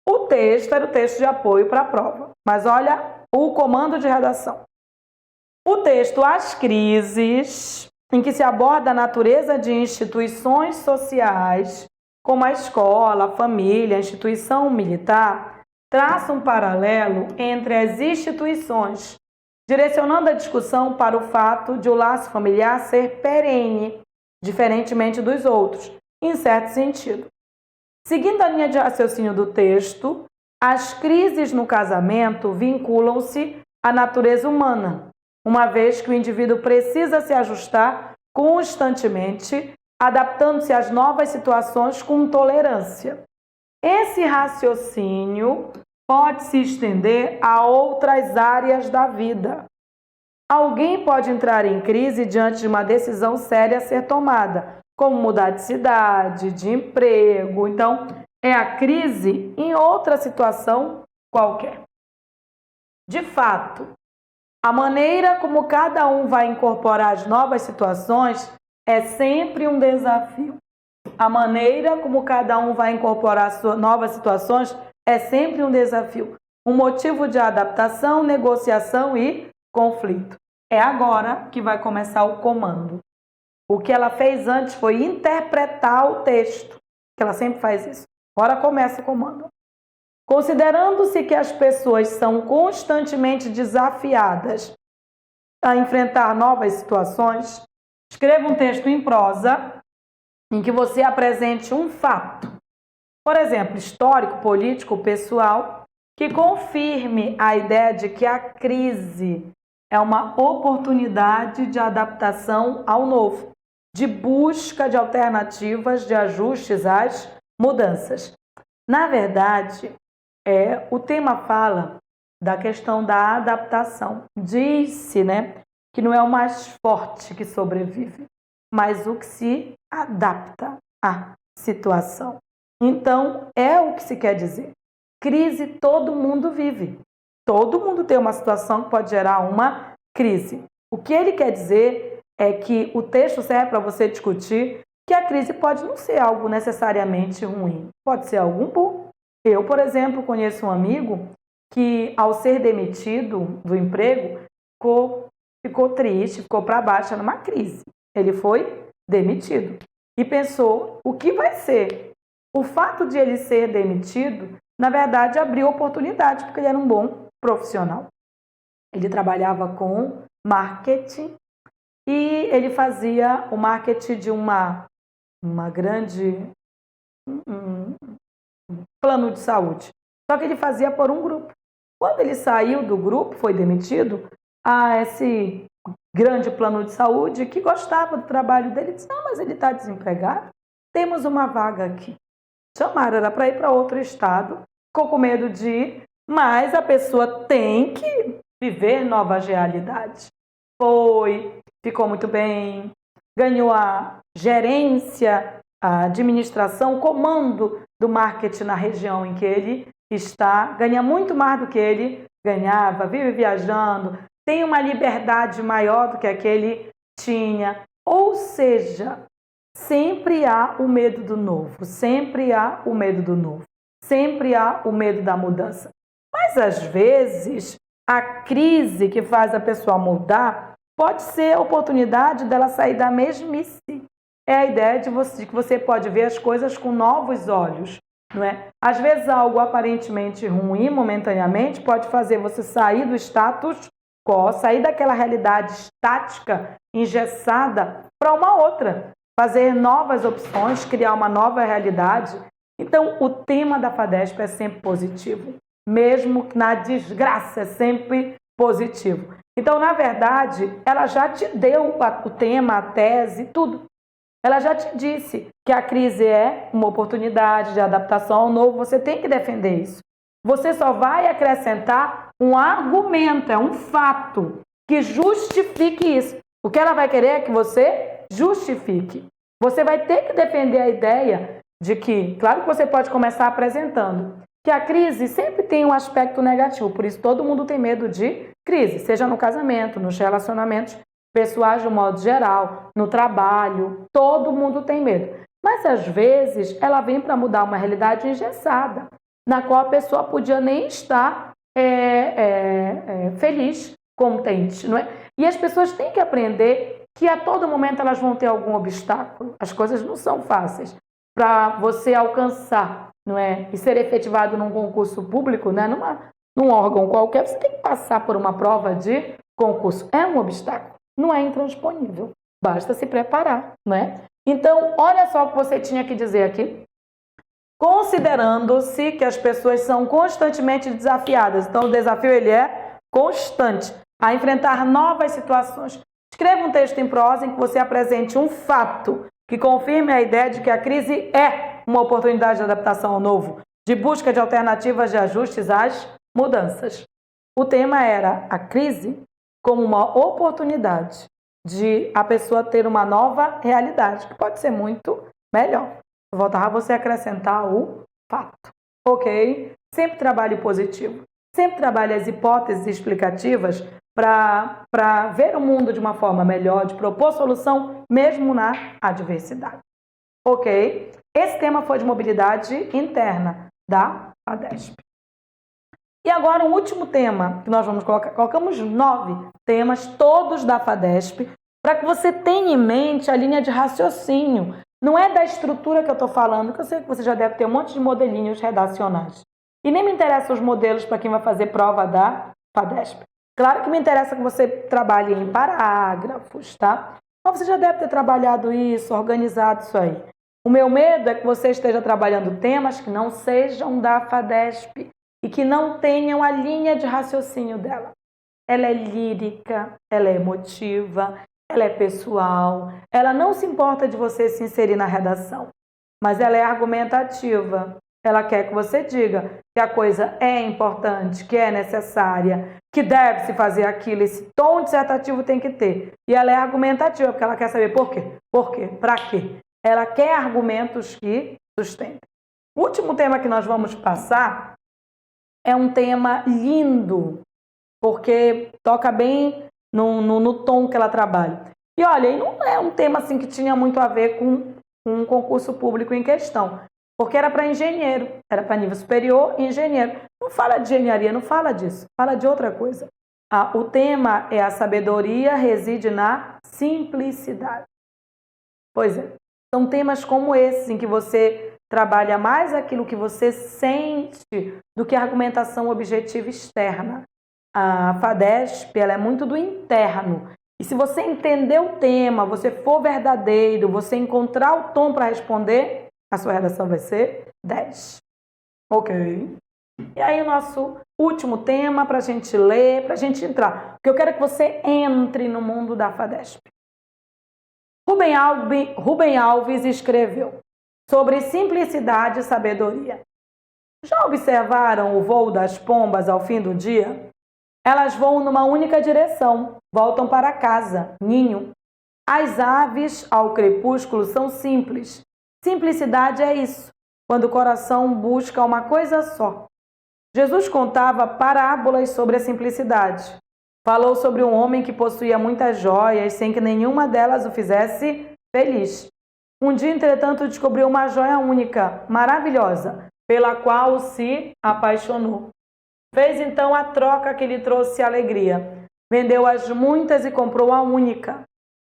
O texto era o texto de apoio para a prova, mas olha o comando de redação. O texto As Crises, em que se aborda a natureza de instituições sociais, como a escola, a família, a instituição militar, traça um paralelo entre as instituições, direcionando a discussão para o fato de o laço familiar ser perene, diferentemente dos outros, em certo sentido. Seguindo a linha de raciocínio do texto, as crises no casamento vinculam-se à natureza humana, uma vez que o indivíduo precisa se ajustar constantemente, adaptando-se às novas situações com tolerância. Esse raciocínio pode se estender a outras áreas da vida. Alguém pode entrar em crise diante de uma decisão séria a ser tomada, como mudar de cidade, de emprego. Então, é a crise em outra situação qualquer. De fato, a maneira como cada um vai incorporar as novas situações é sempre um desafio. A maneira como cada um vai incorporar as novas situações é sempre um desafio. Um motivo de adaptação, negociação e conflito. É agora que vai começar o comando. O que ela fez antes foi interpretar o texto, que ela sempre faz isso. Agora começa o comando. Considerando-se que as pessoas são constantemente desafiadas a enfrentar novas situações, escreva um texto em prosa em que você apresente um fato, por exemplo, histórico, político, pessoal, que confirme a ideia de que a crise é uma oportunidade de adaptação ao novo, de busca de alternativas, de ajustes às mudanças. Na verdade, o tema fala da questão da adaptação. Diz-se, que não é o mais forte que sobrevive, mas o que se adapta à situação. Então, é o que se quer dizer. Crise todo mundo vive. Todo mundo tem uma situação que pode gerar uma crise. O que ele quer dizer é que o texto serve para você discutir que a crise pode não ser algo necessariamente ruim. Pode ser algo bom. Eu, por exemplo, conheço um amigo que, ao ser demitido do emprego, ficou triste, ficou para baixo, numa crise. Ele foi demitido e pensou o que vai ser. O fato de ele ser demitido, na verdade, abriu oportunidade, porque ele era um bom profissional. Ele trabalhava com marketing e ele fazia o marketing de uma grande plano de saúde. Só que ele fazia por um grupo. Quando ele saiu do grupo, foi demitido, esse grande plano de saúde, que gostava do trabalho dele, disse: "Não, mas ele está desempregado. Temos uma vaga aqui." Chamaram, era para ir para outro estado, ficou com medo de ir, mas a pessoa tem que viver novas realidades. Foi, ficou muito bem, ganhou a gerência, a administração, o comando do marketing na região em que ele está, ganha muito mais do que ele ganhava, vive viajando, tem uma liberdade maior do que a que ele tinha. Ou seja, sempre há o medo do novo, sempre há o medo do novo, sempre há o medo da mudança. Mas às vezes a crise que faz a pessoa mudar pode ser a oportunidade dela sair da mesmice. É a ideia de que você pode ver as coisas com novos olhos, não é? Às vezes algo aparentemente ruim, momentaneamente, pode fazer você sair do status quo, sair daquela realidade estática, engessada, para uma outra. Fazer novas opções, criar uma nova realidade. Então, o tema da FADESP é sempre positivo. Mesmo na desgraça, é sempre positivo. Então, na verdade, ela já te deu o tema, a tese, tudo. Ela já te disse que a crise é uma oportunidade de adaptação ao novo. Você tem que defender isso. Você só vai acrescentar um argumento, é um fato que justifique isso. O que ela vai querer é que você justifique. Você vai ter que defender a ideia de que, claro que você pode começar apresentando, que a crise sempre tem um aspecto negativo, por isso todo mundo tem medo de crise, seja no casamento, nos relacionamentos pessoais de um modo geral, no trabalho, todo mundo tem medo. Mas às vezes ela vem para mudar uma realidade engessada, na qual a pessoa podia nem estar feliz, contente, não é? E as pessoas têm que aprender que a todo momento elas vão ter algum obstáculo. As coisas não são fáceis. Para você alcançar, não é? E ser efetivado num concurso público, né? Num órgão qualquer, você tem que passar por uma prova de concurso. É um obstáculo, não é intransponível. Basta se preparar, não é? Então, olha só o que você tinha que dizer aqui. Considerando-se que as pessoas são constantemente desafiadas. Então, o desafio ele é constante a enfrentar novas situações. Escreva um texto em prosa em que você apresente um fato que confirme a ideia de que a crise é uma oportunidade de adaptação ao novo, de busca de alternativas de ajustes às mudanças. O tema era a crise como uma oportunidade de a pessoa ter uma nova realidade, que pode ser muito melhor. Voltar a você acrescentar o fato, ok? Sempre trabalhe positivo. Sempre trabalhe as hipóteses explicativas para ver o mundo de uma forma melhor, de propor solução mesmo na adversidade. Ok? Esse tema foi de mobilidade interna da FADESP. E agora um último tema que nós vamos colocar. Colocamos 9 temas, todos da FADESP, para que você tenha em mente a linha de raciocínio. Não é da estrutura que eu estou falando, que eu sei que você já deve ter um monte de modelinhos redacionais. E nem me interessam os modelos para quem vai fazer prova da FADESP. Claro que me interessa que você trabalhe em parágrafos, tá? Mas você já deve ter trabalhado isso, organizado isso aí. O meu medo é que você esteja trabalhando temas que não sejam da FADESP e que não tenham a linha de raciocínio dela. Ela é lírica, ela é emotiva, ela é pessoal, ela não se importa de você se inserir na redação, mas ela é argumentativa. Ela quer que você diga que a coisa é importante, que é necessária, que deve se fazer aquilo, esse tom dissertativo tem que ter. E ela é argumentativa, porque ela quer saber por quê, para quê. Ela quer argumentos que sustentem. O último tema que nós vamos passar é um tema lindo, porque toca bem no tom que ela trabalha. E olha, e não é um tema assim que tinha muito a ver com um concurso público em questão, porque era para engenheiro, era para nível superior e engenheiro. Não fala de engenharia, não fala disso, fala de outra coisa. O tema é a sabedoria reside na simplicidade. Pois é, são temas como esses em que você trabalha mais aquilo que você sente do que a argumentação objetiva externa. A FADESP ela é muito do interno. E se você entender o tema, você for verdadeiro, você encontrar o tom para responder, a sua redação vai ser 10. Ok? E aí o nosso último tema para a gente ler, para a gente entrar. Porque eu quero que você entre no mundo da FADESP. Rubem Alves escreveu sobre simplicidade e sabedoria. Já observaram o voo das pombas ao fim do dia? Elas voam numa única direção, voltam para casa, ninho. As aves, ao crepúsculo, são simples. Simplicidade é isso, quando o coração busca uma coisa só. Jesus contava parábolas sobre a simplicidade. Falou sobre um homem que possuía muitas joias sem que nenhuma delas o fizesse feliz. Um dia, entretanto, descobriu uma joia única, maravilhosa, pela qual se apaixonou. Fez então a troca que lhe trouxe alegria. Vendeu as muitas e comprou a única.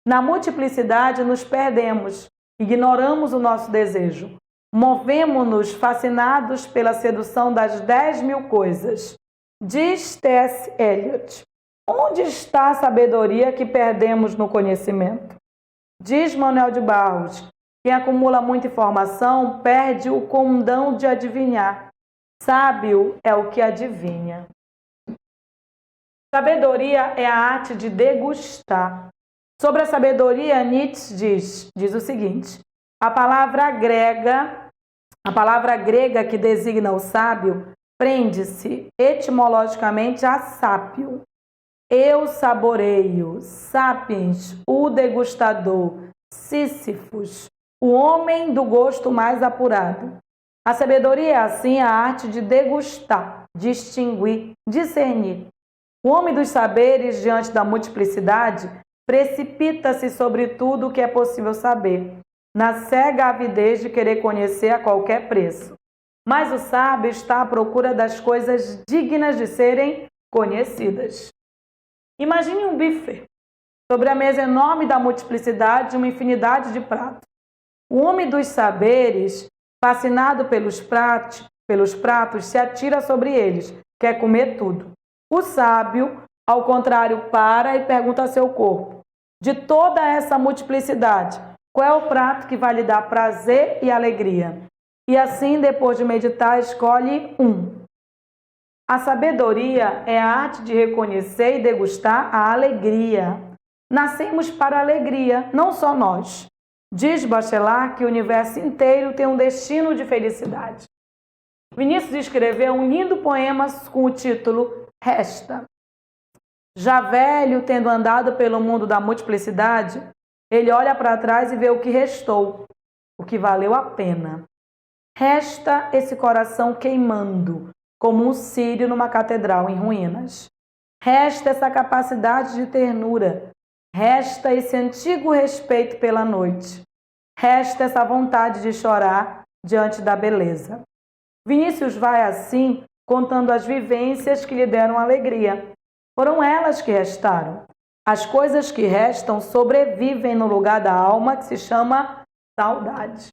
Na multiplicidade nos perdemos, ignoramos o nosso desejo. Movemo-nos fascinados pela sedução das 10.000 coisas. Diz T.S. Eliot: onde está a sabedoria que perdemos no conhecimento? Diz Manuel de Barros: quem acumula muita informação perde o condão de adivinhar. Sábio é o que adivinha. Sabedoria é a arte de degustar. Sobre a sabedoria, Nietzsche diz o seguinte: a palavra grega que designa o sábio prende-se etimologicamente a sápio. Eu saboreio, sapiens, o degustador, Sísifos, o homem do gosto mais apurado. A sabedoria é, assim, a arte de degustar, distinguir, discernir. O homem dos saberes, diante da multiplicidade, precipita-se sobre tudo o que é possível saber. na cega avidez de querer conhecer a qualquer preço. Mas o sábio está à procura das coisas dignas de serem conhecidas. Imagine um buffet, sobre a mesa enorme da multiplicidade de uma infinidade de pratos. O homem dos saberes, fascinado pelos pratos, se atira sobre eles, quer comer tudo. O sábio, ao contrário, para e pergunta a seu corpo: de toda essa multiplicidade, qual é o prato que vai lhe dar prazer e alegria? E assim, depois de meditar, escolhe um. A sabedoria é a arte de reconhecer e degustar a alegria. Nascemos para a alegria, não só nós. Diz Bachelard que o universo inteiro tem um destino de felicidade. Vinícius escreveu um lindo poema com o título Resta. Já velho, tendo andado pelo mundo da multiplicidade, ele olha para trás e vê o que restou, o que valeu a pena. Resta esse coração queimando, como um círio numa catedral em ruínas. Resta essa capacidade de ternura. Resta esse antigo respeito pela noite. Resta essa vontade de chorar diante da beleza. Vinícius vai assim, contando as vivências que lhe deram alegria. Foram elas que restaram. As coisas que restam sobrevivem no lugar da alma que se chama saudade.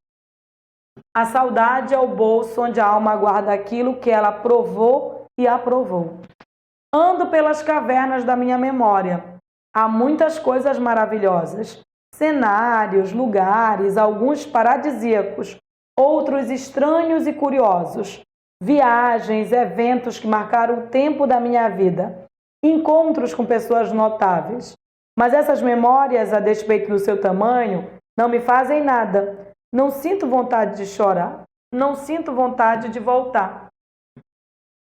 A saudade é o bolso onde a alma guarda aquilo que ela provou e aprovou. Ando pelas cavernas da minha memória. Há muitas coisas maravilhosas. Cenários, lugares, alguns paradisíacos, outros estranhos e curiosos. Viagens, eventos que marcaram o tempo da minha vida. Encontros com pessoas notáveis. Mas essas memórias, a despeito do seu tamanho, não me fazem nada. Não sinto vontade de chorar. Não sinto vontade de voltar.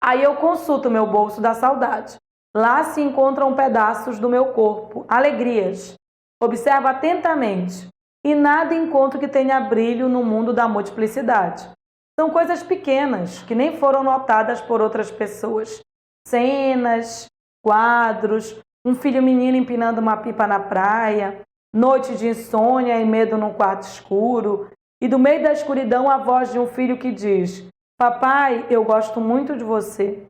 Aí eu consulto meu bolso da saudade. Lá se encontram pedaços do meu corpo, alegrias. Observo atentamente e nada encontro que tenha brilho no mundo da multiplicidade. São coisas pequenas que nem foram notadas por outras pessoas. Cenas, quadros, um filho menino empinando uma pipa na praia, noite de insônia e medo num quarto escuro, e do meio da escuridão a voz de um filho que diz: papai, eu gosto muito de você.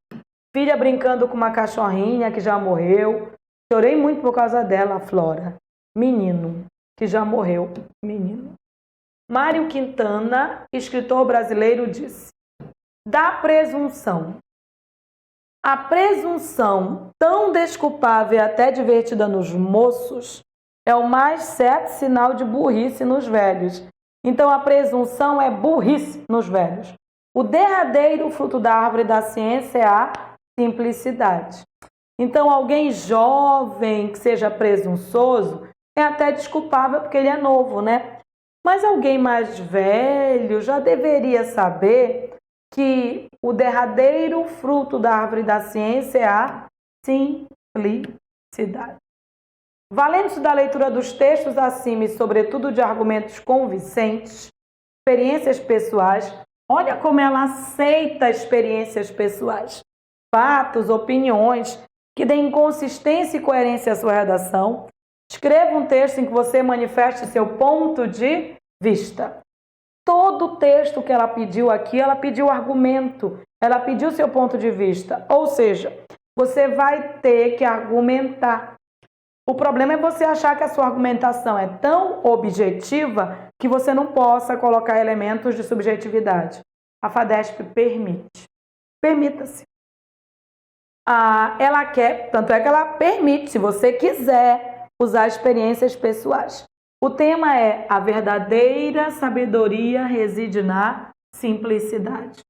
Filha brincando com uma cachorrinha que já morreu. Chorei muito por causa dela, Flora. Menino, que já morreu. Menino. Mário Quintana, escritor brasileiro, disse: da presunção. A presunção, tão desculpável e até divertida nos moços, é o mais certo sinal de burrice nos velhos. Então a presunção é burrice nos velhos. O derradeiro fruto da árvore da ciência é a simplicidade. Então alguém jovem que seja presunçoso é até desculpável porque ele é novo, né? Mas alguém mais velho já deveria saber que o derradeiro fruto da árvore da ciência é a simplicidade. Valendo-se da leitura dos textos acima e, sobretudo, de argumentos convincentes, experiências pessoais, olha como ela aceita experiências pessoais, fatos, opiniões, que deem consistência e coerência à sua redação. Escreva um texto em que você manifeste seu ponto de vista. Todo o texto que ela pediu aqui, ela pediu argumento, ela pediu seu ponto de vista. Ou seja, você vai ter que argumentar. O problema é você achar que a sua argumentação é tão objetiva que você não possa colocar elementos de subjetividade. A FADESP permite. Permita-se. Ela quer, tanto é que ela permite, se você quiser, usar experiências pessoais. O tema é: a verdadeira sabedoria reside na simplicidade.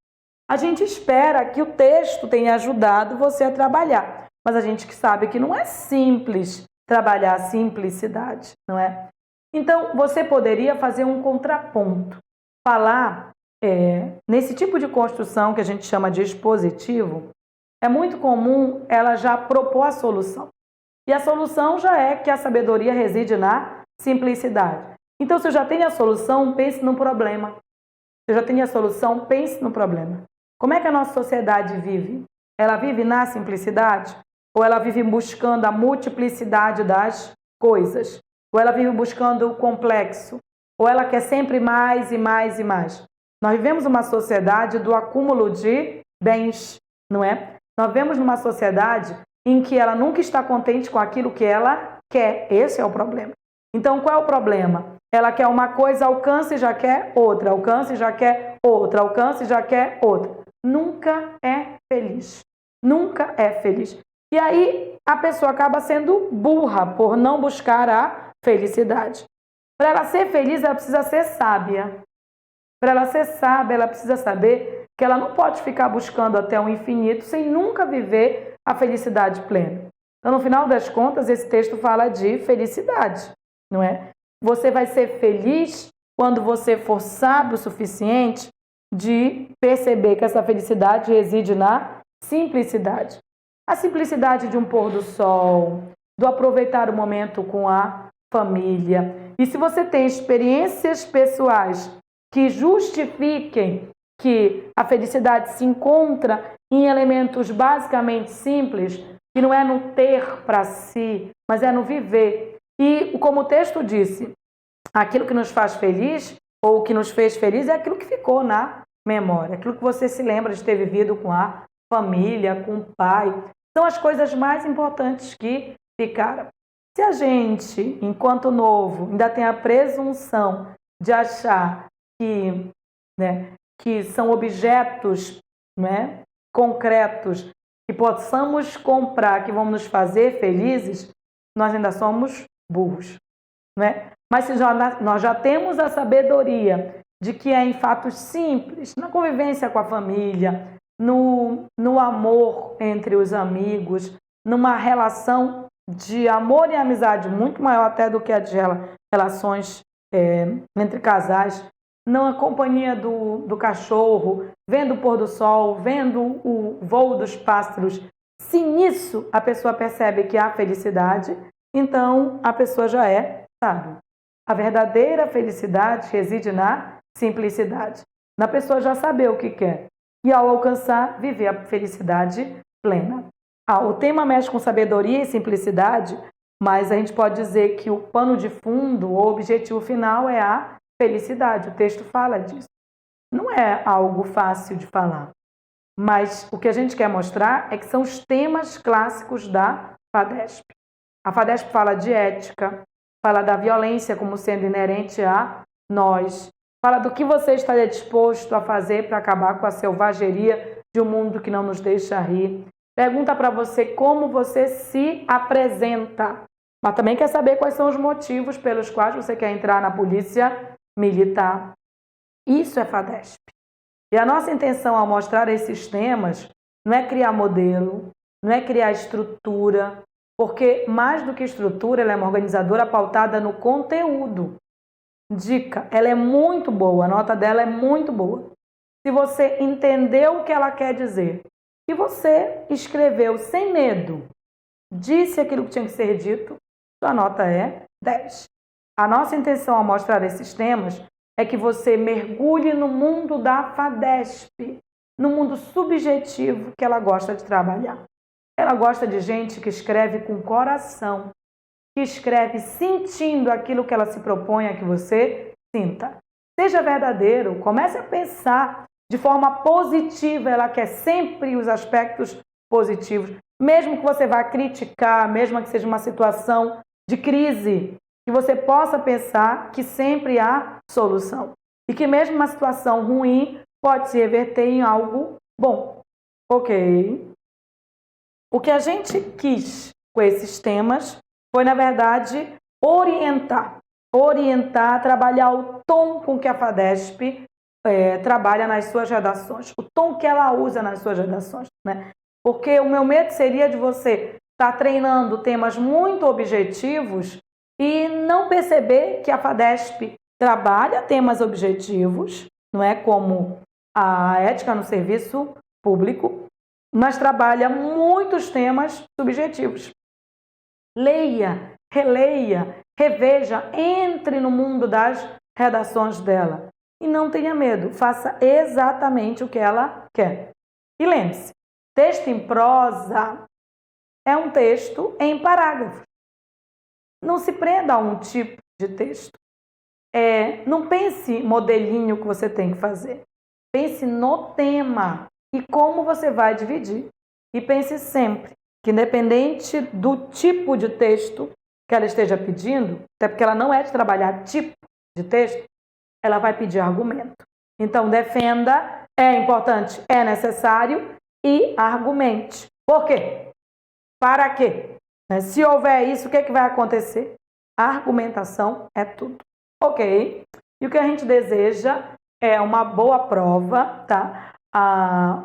A gente espera que o texto tenha ajudado você a trabalhar, mas a gente sabe que não é simples trabalhar a simplicidade, não é? Então, você poderia fazer um contraponto, falar nesse tipo de construção que a gente chama de expositivo. É muito comum ela já propor a solução. E a solução já é que a sabedoria reside na simplicidade. Então, se eu já tenho a solução, pense no problema. Se eu já tenho a solução, pense no problema. Como é que a nossa sociedade vive? Ela vive na simplicidade? Ou ela vive buscando a multiplicidade das coisas? Ou ela vive buscando o complexo? Ou ela quer sempre mais e mais e mais? Nós vivemos uma sociedade do acúmulo de bens, não é? Nós vivemos numa sociedade em que ela nunca está contente com aquilo que ela quer. Esse é o problema. Então, qual é o problema? Ela quer uma coisa, alcança e já quer outra, alcança e já quer outra, alcança e já quer outra. Nunca é feliz. Nunca é feliz. E aí a pessoa acaba sendo burra por não buscar a felicidade. Para ela ser feliz, ela precisa ser sábia. Para ela ser sábia, ela precisa saber que ela não pode ficar buscando até o infinito sem nunca viver a felicidade plena. Então, no final das contas, esse texto fala de felicidade, não é? Você vai ser feliz quando você for sábio o suficiente de perceber que essa felicidade reside na simplicidade. A simplicidade de um pôr do sol, do aproveitar o momento com a família. E se você tem experiências pessoais que justifiquem que a felicidade se encontra em elementos basicamente simples, que não é no ter para si, mas é no viver. E como o texto disse, aquilo que nos faz feliz, ou que nos fez feliz, é aquilo que ficou na memória, aquilo que você se lembra de ter vivido com a família, com o pai. São as coisas mais importantes que ficaram. Se a gente, enquanto novo, ainda tem a presunção de achar que são objetos, concretos que possamos comprar, que vão nos fazer felizes, nós ainda somos burros. Mas se nós já temos a sabedoria de que é em fatos simples, na convivência com a família, no amor entre os amigos, numa relação de amor e amizade muito maior até do que a de relações entre casais, na companhia do cachorro, vendo o pôr do sol, vendo o voo dos pássaros. Se nisso a pessoa percebe que há felicidade, então a pessoa já é sábia. A verdadeira felicidade reside na simplicidade, na pessoa já saber o que quer e, ao alcançar, viver a felicidade plena. O tema mexe com sabedoria e simplicidade, mas a gente pode dizer que o pano de fundo, o objetivo final é a felicidade. O texto fala disso. Não é algo fácil de falar, mas o que a gente quer mostrar é que são os temas clássicos da FADESP. A FADESP fala de ética, fala da violência como sendo inerente a nós, fala do que você estaria disposto a fazer para acabar com a selvageria de um mundo que não nos deixa rir. Pergunta para você como você se apresenta, mas também quer saber quais são os motivos pelos quais você quer entrar na polícia militar. Isso é FADESP. E a nossa intenção ao mostrar esses temas não é criar modelo, não é criar estrutura, porque mais do que estrutura, ela é uma organizadora pautada no conteúdo. Dica, ela é muito boa, a nota dela é muito boa. Se você entendeu o que ela quer dizer e você escreveu sem medo, disse aquilo que tinha que ser dito, sua nota é 10. A nossa intenção ao mostrar esses temas é que você mergulhe no mundo da FADESP, no mundo subjetivo que ela gosta de trabalhar. Ela gosta de gente que escreve com coração, que escreve sentindo aquilo que ela se propõe a que você sinta. Seja verdadeiro, comece a pensar de forma positiva. Ela quer sempre os aspectos positivos, mesmo que você vá criticar, mesmo que seja uma situação de crise, que você possa pensar que sempre há solução e que mesmo uma situação ruim pode se reverter em algo bom. Ok. O que a gente quis com esses temas foi, na verdade, orientar, trabalhar o tom com que a FADESP trabalha nas suas redações, o tom que ela usa nas suas redações, Porque o meu medo seria de você estar treinando temas muito objetivos e não perceber que a FADESP trabalha temas objetivos, não é, como a ética no serviço público, mas trabalha muitos temas subjetivos. Leia, releia, reveja, entre no mundo das redações dela. E não tenha medo, faça exatamente o que ela quer. E lembre-se, texto em prosa é um texto em parágrafos. Não se prenda a um tipo de texto. Não pense modelinho que você tem que fazer. Pense no tema e como você vai dividir. E pense sempre que, independente do tipo de texto que ela esteja pedindo, até porque ela não é de trabalhar tipo de texto, ela vai pedir argumento. Então, defenda, é importante, é necessário e argumente. Por quê? Para quê? Se houver isso, o que vai acontecer? A argumentação é tudo. Ok? E o que a gente deseja é uma boa prova, tá?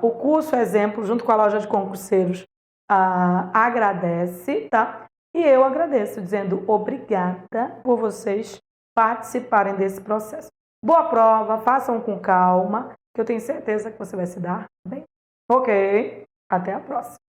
O curso Exemplo, junto com a loja de concurseiros, agradece, tá? E eu agradeço, dizendo obrigada por vocês participarem desse processo. Boa prova, façam com calma, que eu tenho certeza que você vai se dar bem. Ok? Até a próxima.